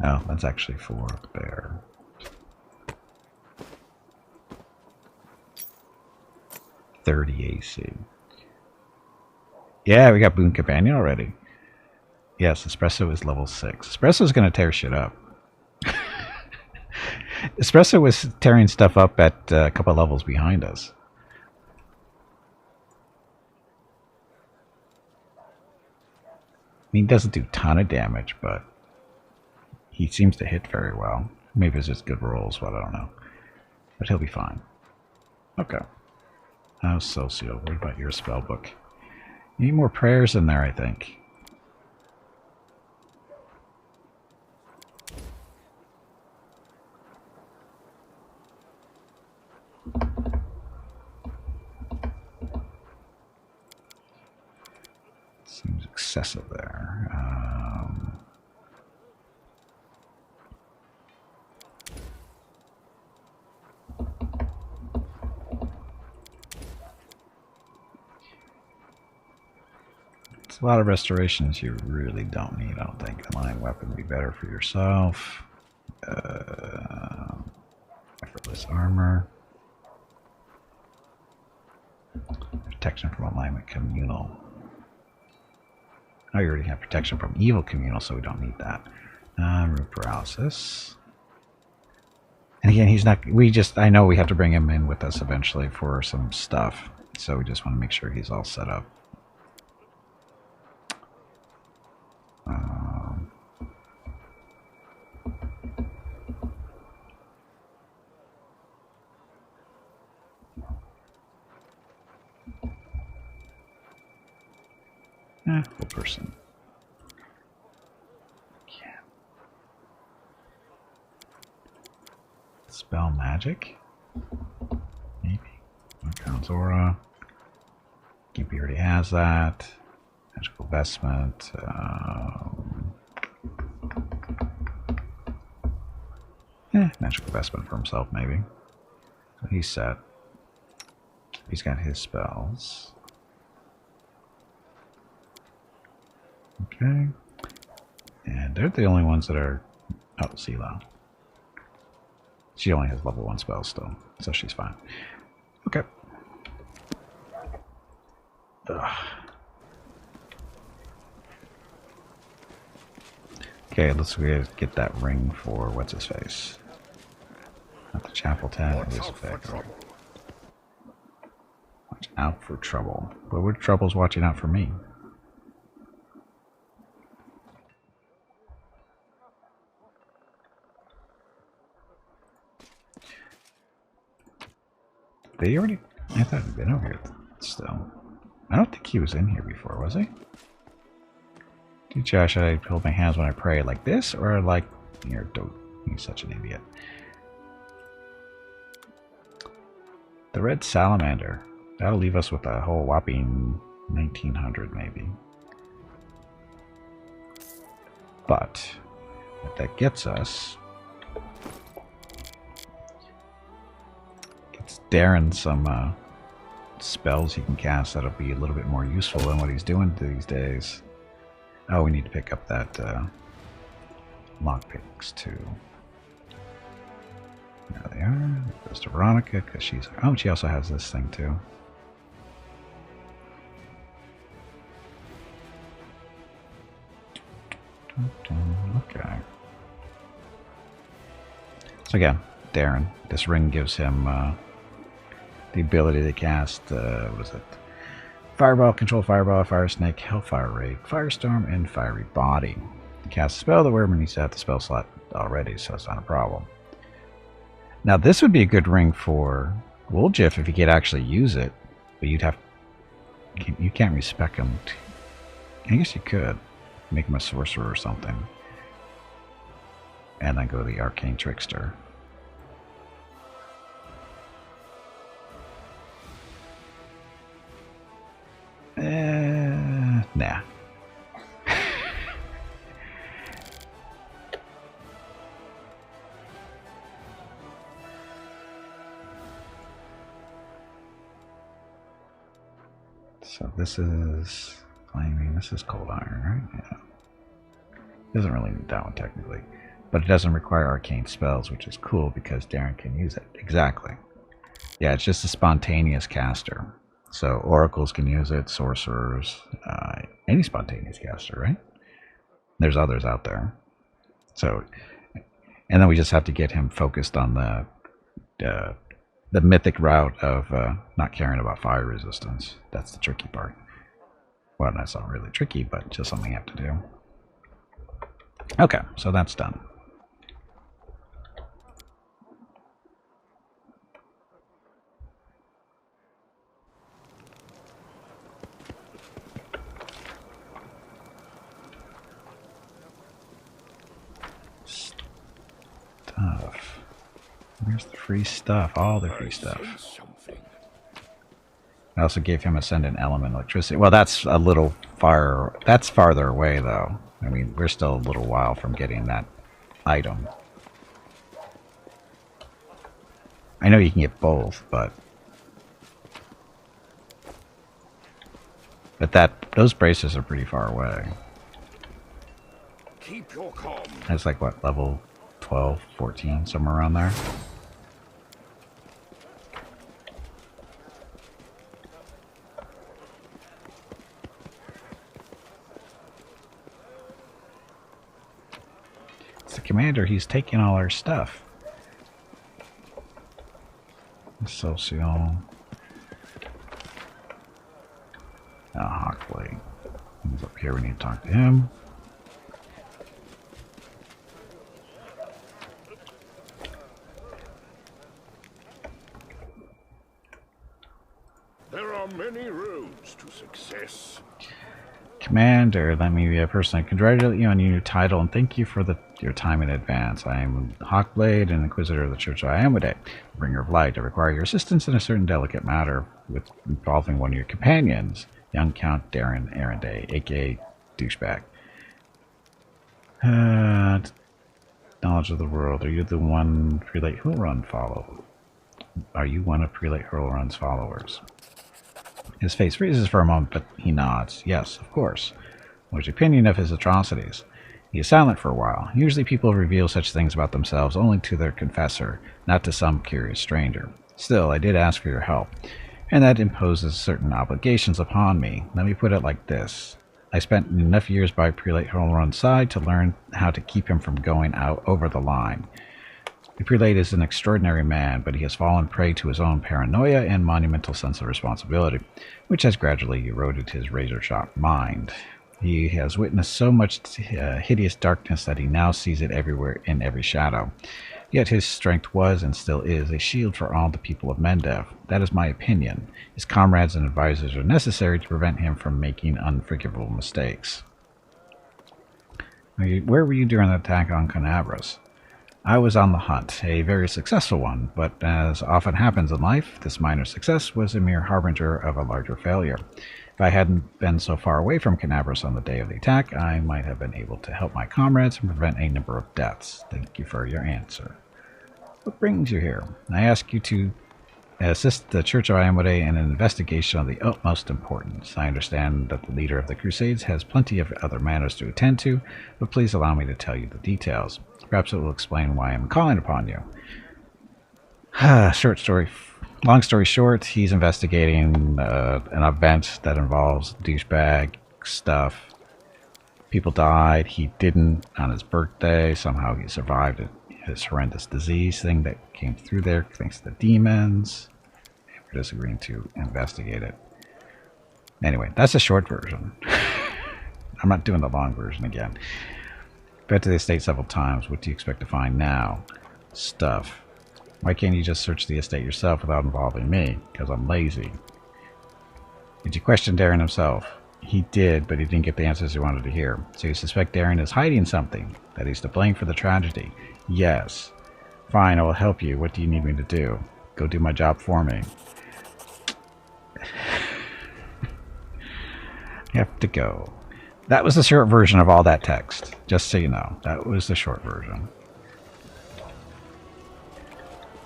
Oh, that's actually for the bear. .30 AC. Yeah, we got Boon Companion already. Yes, Espresso is level 6. Espresso is going to tear shit up. Espresso was tearing stuff up at a couple levels behind us. I mean, he doesn't do a ton of damage, but he seems to hit very well. Maybe it's just good rolls, but I don't know. But he'll be fine. Okay. How's Socio? What about your spell book? You need more prayers in there, I think. Seems excessive there. It's a lot of restorations you really don't need, I don't think. A line weapon would be better for yourself. Effortless armor. Protection from alignment communal. Oh, you already have protection from evil communal, so we don't need that. Room paralysis. And again, he's not. I know we have to bring him in with us eventually for some stuff, so we just want to make sure he's all set up. Full person. Yeah. Spell magic? Maybe. Counts aura. Gimpy already has that. Magical vestment. Magical vestment for himself, maybe. So he's set. He's got his spells. Okay. And they're the only ones that are... Oh, Sela. She only has level 1 spells still, so she's fine. Okay. Ugh. Okay, let's get that ring for what's-his-face. Not the chapel tab, this back. Watch out for trouble. But what trouble's watching out for me? They already... I thought he'd been over here still. I don't think he was in here before, was he? Dude, Josh, should I hold my hands when I pray like this, or like... You're such an idiot. The red salamander. That'll leave us with a whole whopping 1900, maybe. But what that gets us... Darren some spells he can cast that'll be a little bit more useful than what he's doing these days. Oh, we need to pick up that lockpicks too. There they are. Goes to Veronica because she's... Oh, she also has this thing too. Okay. So again, Darren. This ring gives him the ability to cast, what is it? Fireball, Control Fireball, Fire Snake, Hellfire Raid, Firestorm, and Fiery Body. Cast a spell, the wearer needs to have the spell slot already, so it's not a problem. Now this would be a good ring for Woljif if you could actually use it, but you'd have, you can't respec him. I guess you could make him a sorcerer or something, and then go to the Arcane Trickster. Nah. So this is flaming. This is cold iron, right? Yeah. Doesn't really need that one technically, but it doesn't require arcane spells, which is cool because Darren can use it. Exactly. Yeah, it's just a spontaneous caster. So oracles can use it, sorcerers, any spontaneous caster, right? There's others out there. So, and then we just have to get him focused on the mythic route of not caring about fire resistance. That's the tricky part. Well, that's not really tricky, but just something you have to do. Okay, so that's done. Stuff. Where's the free stuff? All the free stuff. I also gave him Ascendant Element Electricity. Well, that's a little far. That's farther away, though. I mean, we're still a little while from getting that item. I know you can get both, but those braces are pretty far away. Keep your calm. That's like what, level 12, 14, somewhere around there. It's the commander, he's taking all our stuff. Social. Hawkblade. He's up here, we need to talk to him. There are many roads to success. Commander, let me personally congratulate you on your new title and thank you for your time in advance. I am Hawkblade and Inquisitor of the Church of Iamade, Bringer of Light. I require your assistance in a certain delicate matter involving one of your companions, young Count Darren Arenday, aka Douchebag. Knowledge of the world. Are you the one Prelate Hurlrun follow? Are you one of Prelate Hurlrun's followers? His face freezes for a moment, but he nods. Yes, of course. What's your opinion of his atrocities? He is silent for a while. Usually people reveal such things about themselves only to their confessor, not to some curious stranger. Still, I did ask for your help, and that imposes certain obligations upon me. Let me put it like this. I spent enough years by Prelate Hurlrun's side to learn how to keep him from going out over the line. The prelate is an extraordinary man, but he has fallen prey to his own paranoia and monumental sense of responsibility, which has gradually eroded his razor-sharp mind. He has witnessed so much hideous darkness that he now sees it everywhere in every shadow. Yet his strength was, and still is, a shield for all the people of Mendev. That is my opinion. His comrades and advisors are necessary to prevent him from making unforgivable mistakes. Where were you during the attack on Canabras? I was on the hunt, a very successful one, but as often happens in life, this minor success was a mere harbinger of a larger failure. If I hadn't been so far away from Canabras on the day of the attack, I might have been able to help my comrades and prevent a number of deaths. Thank you for your answer. What brings you here? I ask you to assist the Church of Iamade in an investigation of the utmost importance. I understand that the leader of the Crusades has plenty of other matters to attend to, but please allow me to tell you the details. Perhaps it will explain why I'm calling upon you. Long story short, he's investigating an event that involves douchebag stuff. People died. He didn't on his birthday. Somehow he survived his horrendous disease thing that came through there thanks to the demons. We're just agreeing to investigate it. Anyway, that's a short version. I'm not doing the long version again. Been to the estate several times. What do you expect to find now? Stuff. Why can't you just search the estate yourself without involving me? Because I'm lazy. Did you question Darren himself? He did, but he didn't get the answers he wanted to hear. So you suspect Darren is hiding something? That he's to blame for the tragedy? Yes. Fine, I will help you. What do you need me to do? Go do my job for me. You have to go. That was the short version of all that text. Just so you know. That was the short version.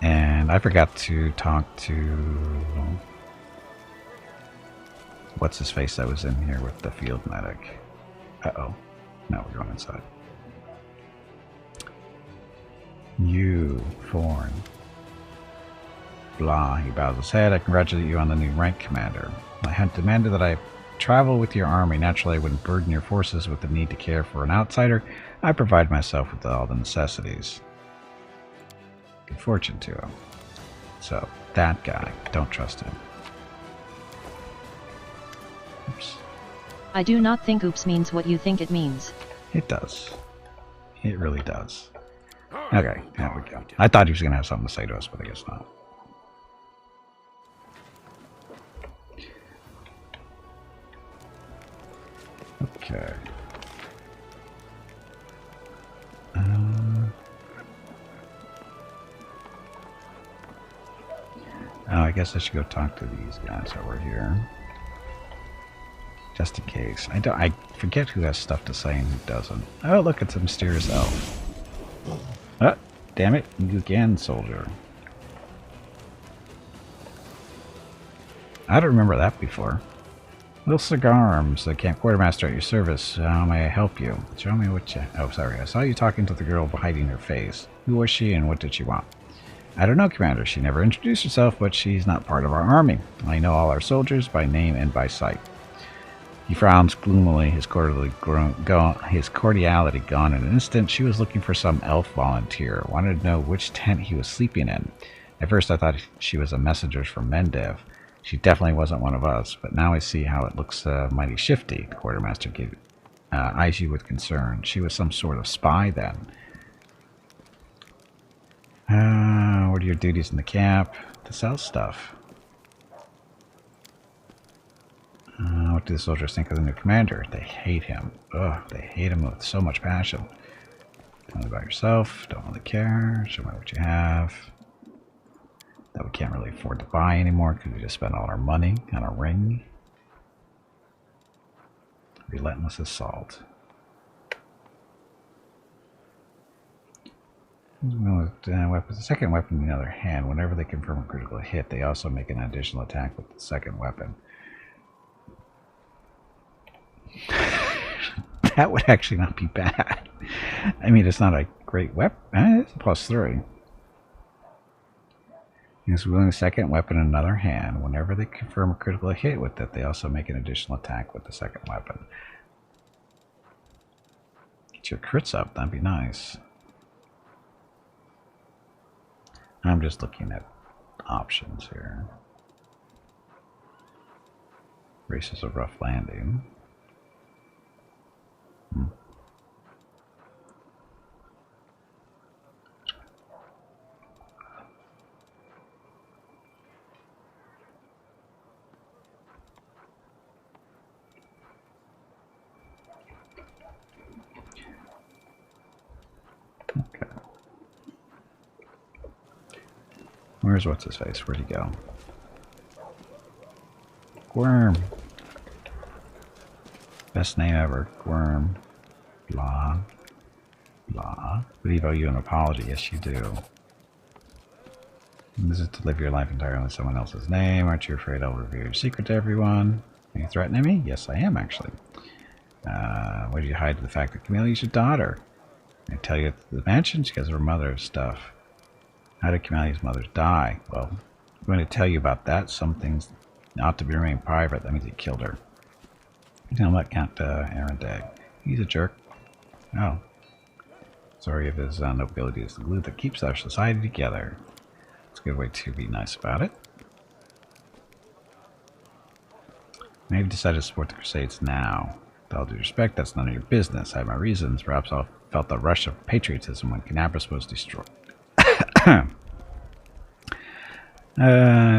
And I forgot to talk to... what's his face that was in here with the field medic? Uh-oh. Now we're going inside. You, Thorn. Blah. He bows his head. I congratulate you on the new rank, Commander. I had demanded that I travel with your army. Naturally, I wouldn't burden your forces with the need to care for an outsider. I provide myself with all the necessities. Good fortune to him. So, that guy. Don't trust him. Oops. I do not think oops means what you think it means. It does. It really does. Okay, there we go. I thought he was going to have something to say to us, but I guess not. Okay. Oh, I guess I should go talk to these guys over here. Just in case. I forget who has stuff to say and who doesn't. Oh, look, it's a mysterious elf. Oh, damn it. You again, soldier. I don't remember that before. Little Cigar Arms, the camp quartermaster at your service. How may I help you? Show me what you... Oh, sorry. I saw you talking to the girl hiding her face. Who was she and what did she want? I don't know, Commander. She never introduced herself, but she's not part of our army. I know all our soldiers by name and by sight. He frowns gloomily, his cordiality gone in an instant. She was looking for some elf volunteer. Wanted to know which tent he was sleeping in. At first I thought she was a messenger from Mendev. She definitely wasn't one of us, but now I see how it looks mighty shifty. The quartermaster eyes you with concern. She was some sort of spy then. What are your duties in the camp? To sell stuff. What do the soldiers think of the new commander? They hate him. Ugh, they hate him with so much passion. Tell me about yourself. Don't really care. Show me what you have. That we can't really afford to buy anymore because we just spent all our money on a ring. Relentless assault. Weapons. The second weapon in the other hand. Whenever they confirm a critical hit, they also make an additional attack with the second weapon. That would actually not be bad. I mean, it's not a great weapon. It's a +3. Is wielding a second weapon in another hand. Whenever they confirm a critical hit with it, they also make an additional attack with the second weapon. Get your crits up, that'd be nice. I'm just looking at options here. Races of Rough Landing. Okay. Where's what's his face? Where'd he go? Worm. Best name ever. Worm. Blah. Blah. Believe I owe you an apology. Yes, you do. This is to live your life entirely in someone else's name. Aren't you afraid I'll reveal your secret to everyone? Are you threatening me? Yes, I am, actually. Why did you hide the fact that Camille's your daughter? I tell you at the mansion because of her mother's stuff. How did Camille's mother die? Well, I'm going to tell you about that. Some things ought to be remain private. That means he killed her. You know what, Count Arendeg? He's a jerk. Oh. Sorry if his nobility is the glue that keeps our society together. It's a good way to be nice about it. Maybe decided to support the Crusades now. With all due respect, that's none of your business. I have my reasons. Perhaps I felt the rush of patriotism when Canabras was destroyed.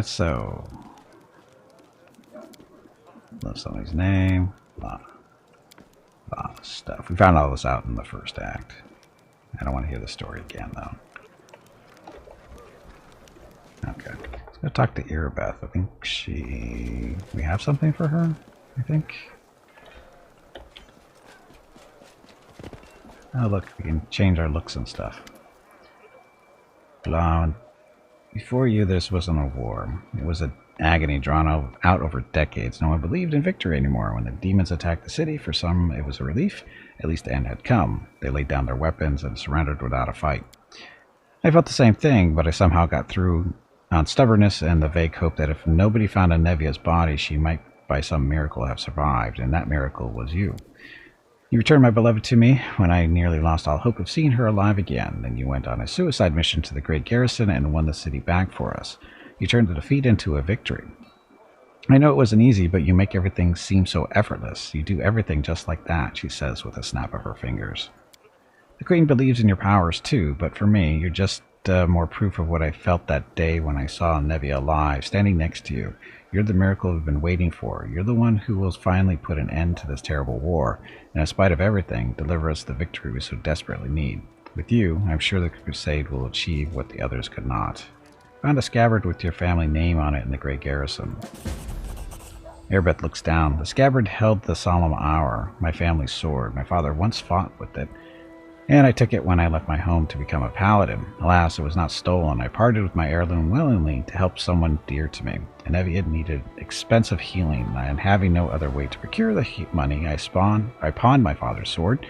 So... Love somebody's name. Blah of stuff. We found all this out in the first act. I don't want to hear the story again, though. Okay. Let's go talk to Irabeth. I think we have something for her, I think. Oh, look, we can change our looks and stuff. Blah. Before you, this wasn't a war. It was an agony drawn out over decades. No one believed in victory anymore. When the demons attacked the city, for some it was a relief. At least the end had come. They laid down their weapons and surrendered without a fight. I felt the same thing, but I somehow got through on stubbornness and the vague hope that if nobody found Nevia's body, she might by some miracle have survived, and that miracle was you. You returned my beloved to me when I nearly lost all hope of seeing her alive again. Then you went on a suicide mission to the great garrison and won the city back for us. You turned the defeat into a victory. I know it wasn't easy, but you make everything seem so effortless. You do everything just like that, she says with a snap of her fingers. The Queen believes in your powers too, but for me, you're just more proof of what I felt that day when I saw Nevia alive, standing next to you. You're the miracle we've been waiting for. You're the one who will finally put an end to this terrible war, and in spite of everything, deliver us the victory we so desperately need. With you, I'm sure the Crusade will achieve what the others could not. Found a scabbard with your family name on it in the Great Garrison. Airbeth looks down. The scabbard held the solemn hour, my family's sword. My father once fought with it, and I took it when I left my home to become a paladin. Alas, it was not stolen. I parted with my heirloom willingly to help someone dear to me. And Evian needed expensive healing, and having no other way to procure the money, I pawned my father's sword.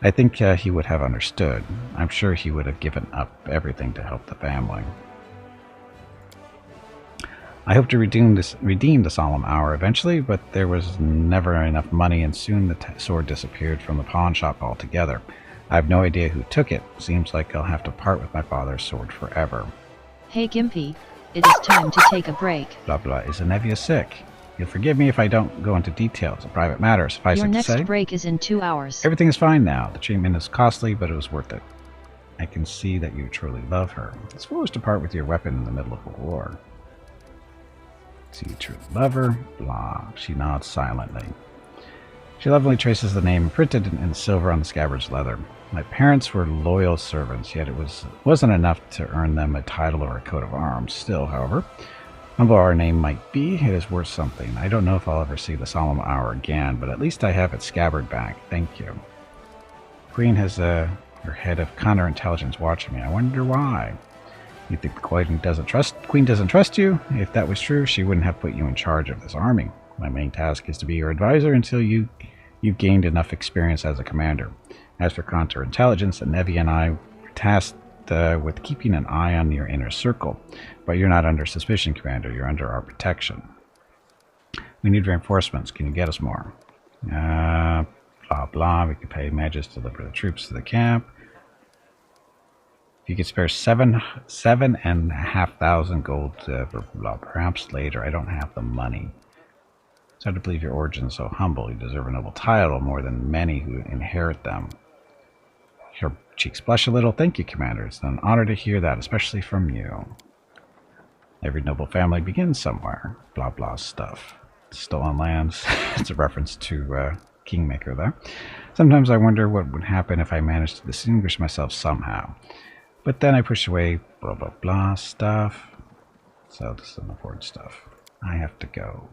I think he would have understood. I'm sure he would have given up everything to help the family. I hope to redeem the solemn hour eventually, but there was never enough money, and soon the sword disappeared from the pawn shop altogether. I have no idea who took it. Seems like I'll have to part with my father's sword forever. Hey Gimpy, it is time to take a break. Blah blah. Is Nevia sick? You'll forgive me if I don't go into details. A private matter, suffice it to say. Your next break is in 2 hours. Everything is fine now. The treatment is costly, but it was worth it. I can see that you truly love her. It's foolish to part with your weapon in the middle of a war. See you truly love her. Blah. She nods silently. She lovingly traces the name printed in silver on the scabbard's leather. My parents were loyal servants, yet it wasn't enough to earn them a title or a coat of arms. Still, however, humble our name might be, it is worth something. I don't know if I'll ever see the solemn hour again, but at least I have its scabbard back. Thank you. Queen has her head of counterintelligence watching me. I wonder why. You think the Queen doesn't trust you? If that was true, she wouldn't have put you in charge of this army. My main task is to be your advisor until you've gained enough experience as a commander. As for counterintelligence, Nevia and I were tasked with keeping an eye on your inner circle. But you're not under suspicion, Commander. You're under our protection. We need reinforcements. Can you get us more? Blah, blah. We could pay Magus to deliver the troops to the camp. If you could spare 7,500 gold for blah, perhaps later. I don't have the money. It's hard to believe your origin is so humble. You deserve a noble title more than many who inherit them. Her cheeks blush a little. Thank you, Commander. It's an honor to hear that, especially from you. Every noble family begins somewhere. Blah, blah stuff. Stolen lands. It's a reference to Kingmaker there. Sometimes I wonder what would happen if I managed to distinguish myself somehow. But then I push away blah, blah, blah stuff. So this is some important stuff. I have to go.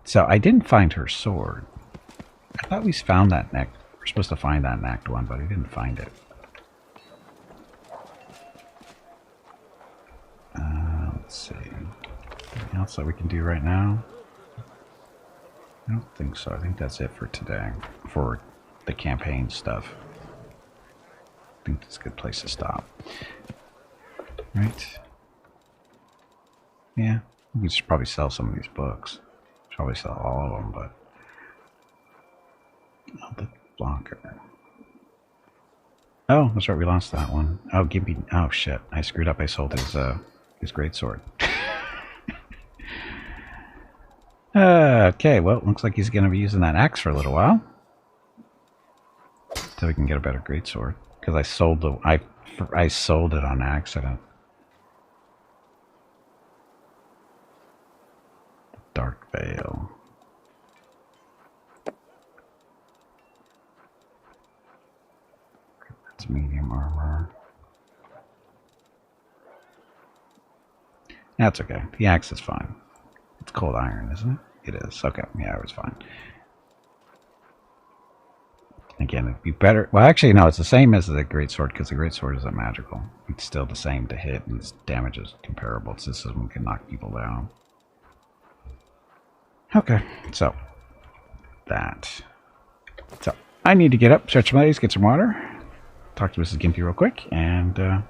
So I didn't find her sword. I thought we found that neck. We're supposed to find that in Act 1, but I didn't find it. Let's see. Anything else that we can do right now? I don't think so. I think that's it for today. For the campaign stuff. I think that's a good place to stop. Right? Yeah. We should probably sell some of these books. Probably sell all of them, but Oh, the blocker. Oh, that's right, we lost that one. Oh, Gimpy. Oh, shit. I screwed up. I sold his greatsword. Okay, well, looks like he's going to be using that axe for a little while. So we can get a better greatsword. Because I sold I sold it on accident. Dark Veil. That's medium armor. That's okay. The axe is fine. It's cold iron, isn't it? It is. Okay, yeah, it was fine. Again, it'd be better. Well, actually, no, it's the same as the greatsword because the greatsword isn't magical. It's still the same to hit, and its damage is comparable. It's just one can knock people down. Okay, so that. So I need to get up, stretch my legs, get some water, talk to Mrs. Gimpy real quick, and when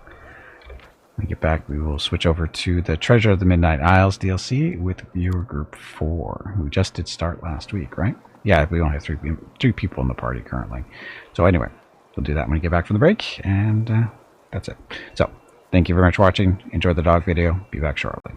we get back, we will switch over to the Treasure of the Midnight Isles DLC with viewer group 4, who just did start last week, right? Yeah, we only have three people in the party currently. So anyway, we'll do that when we get back from the break, and that's it. So, thank you very much for watching. Enjoy the dog video. Be back shortly.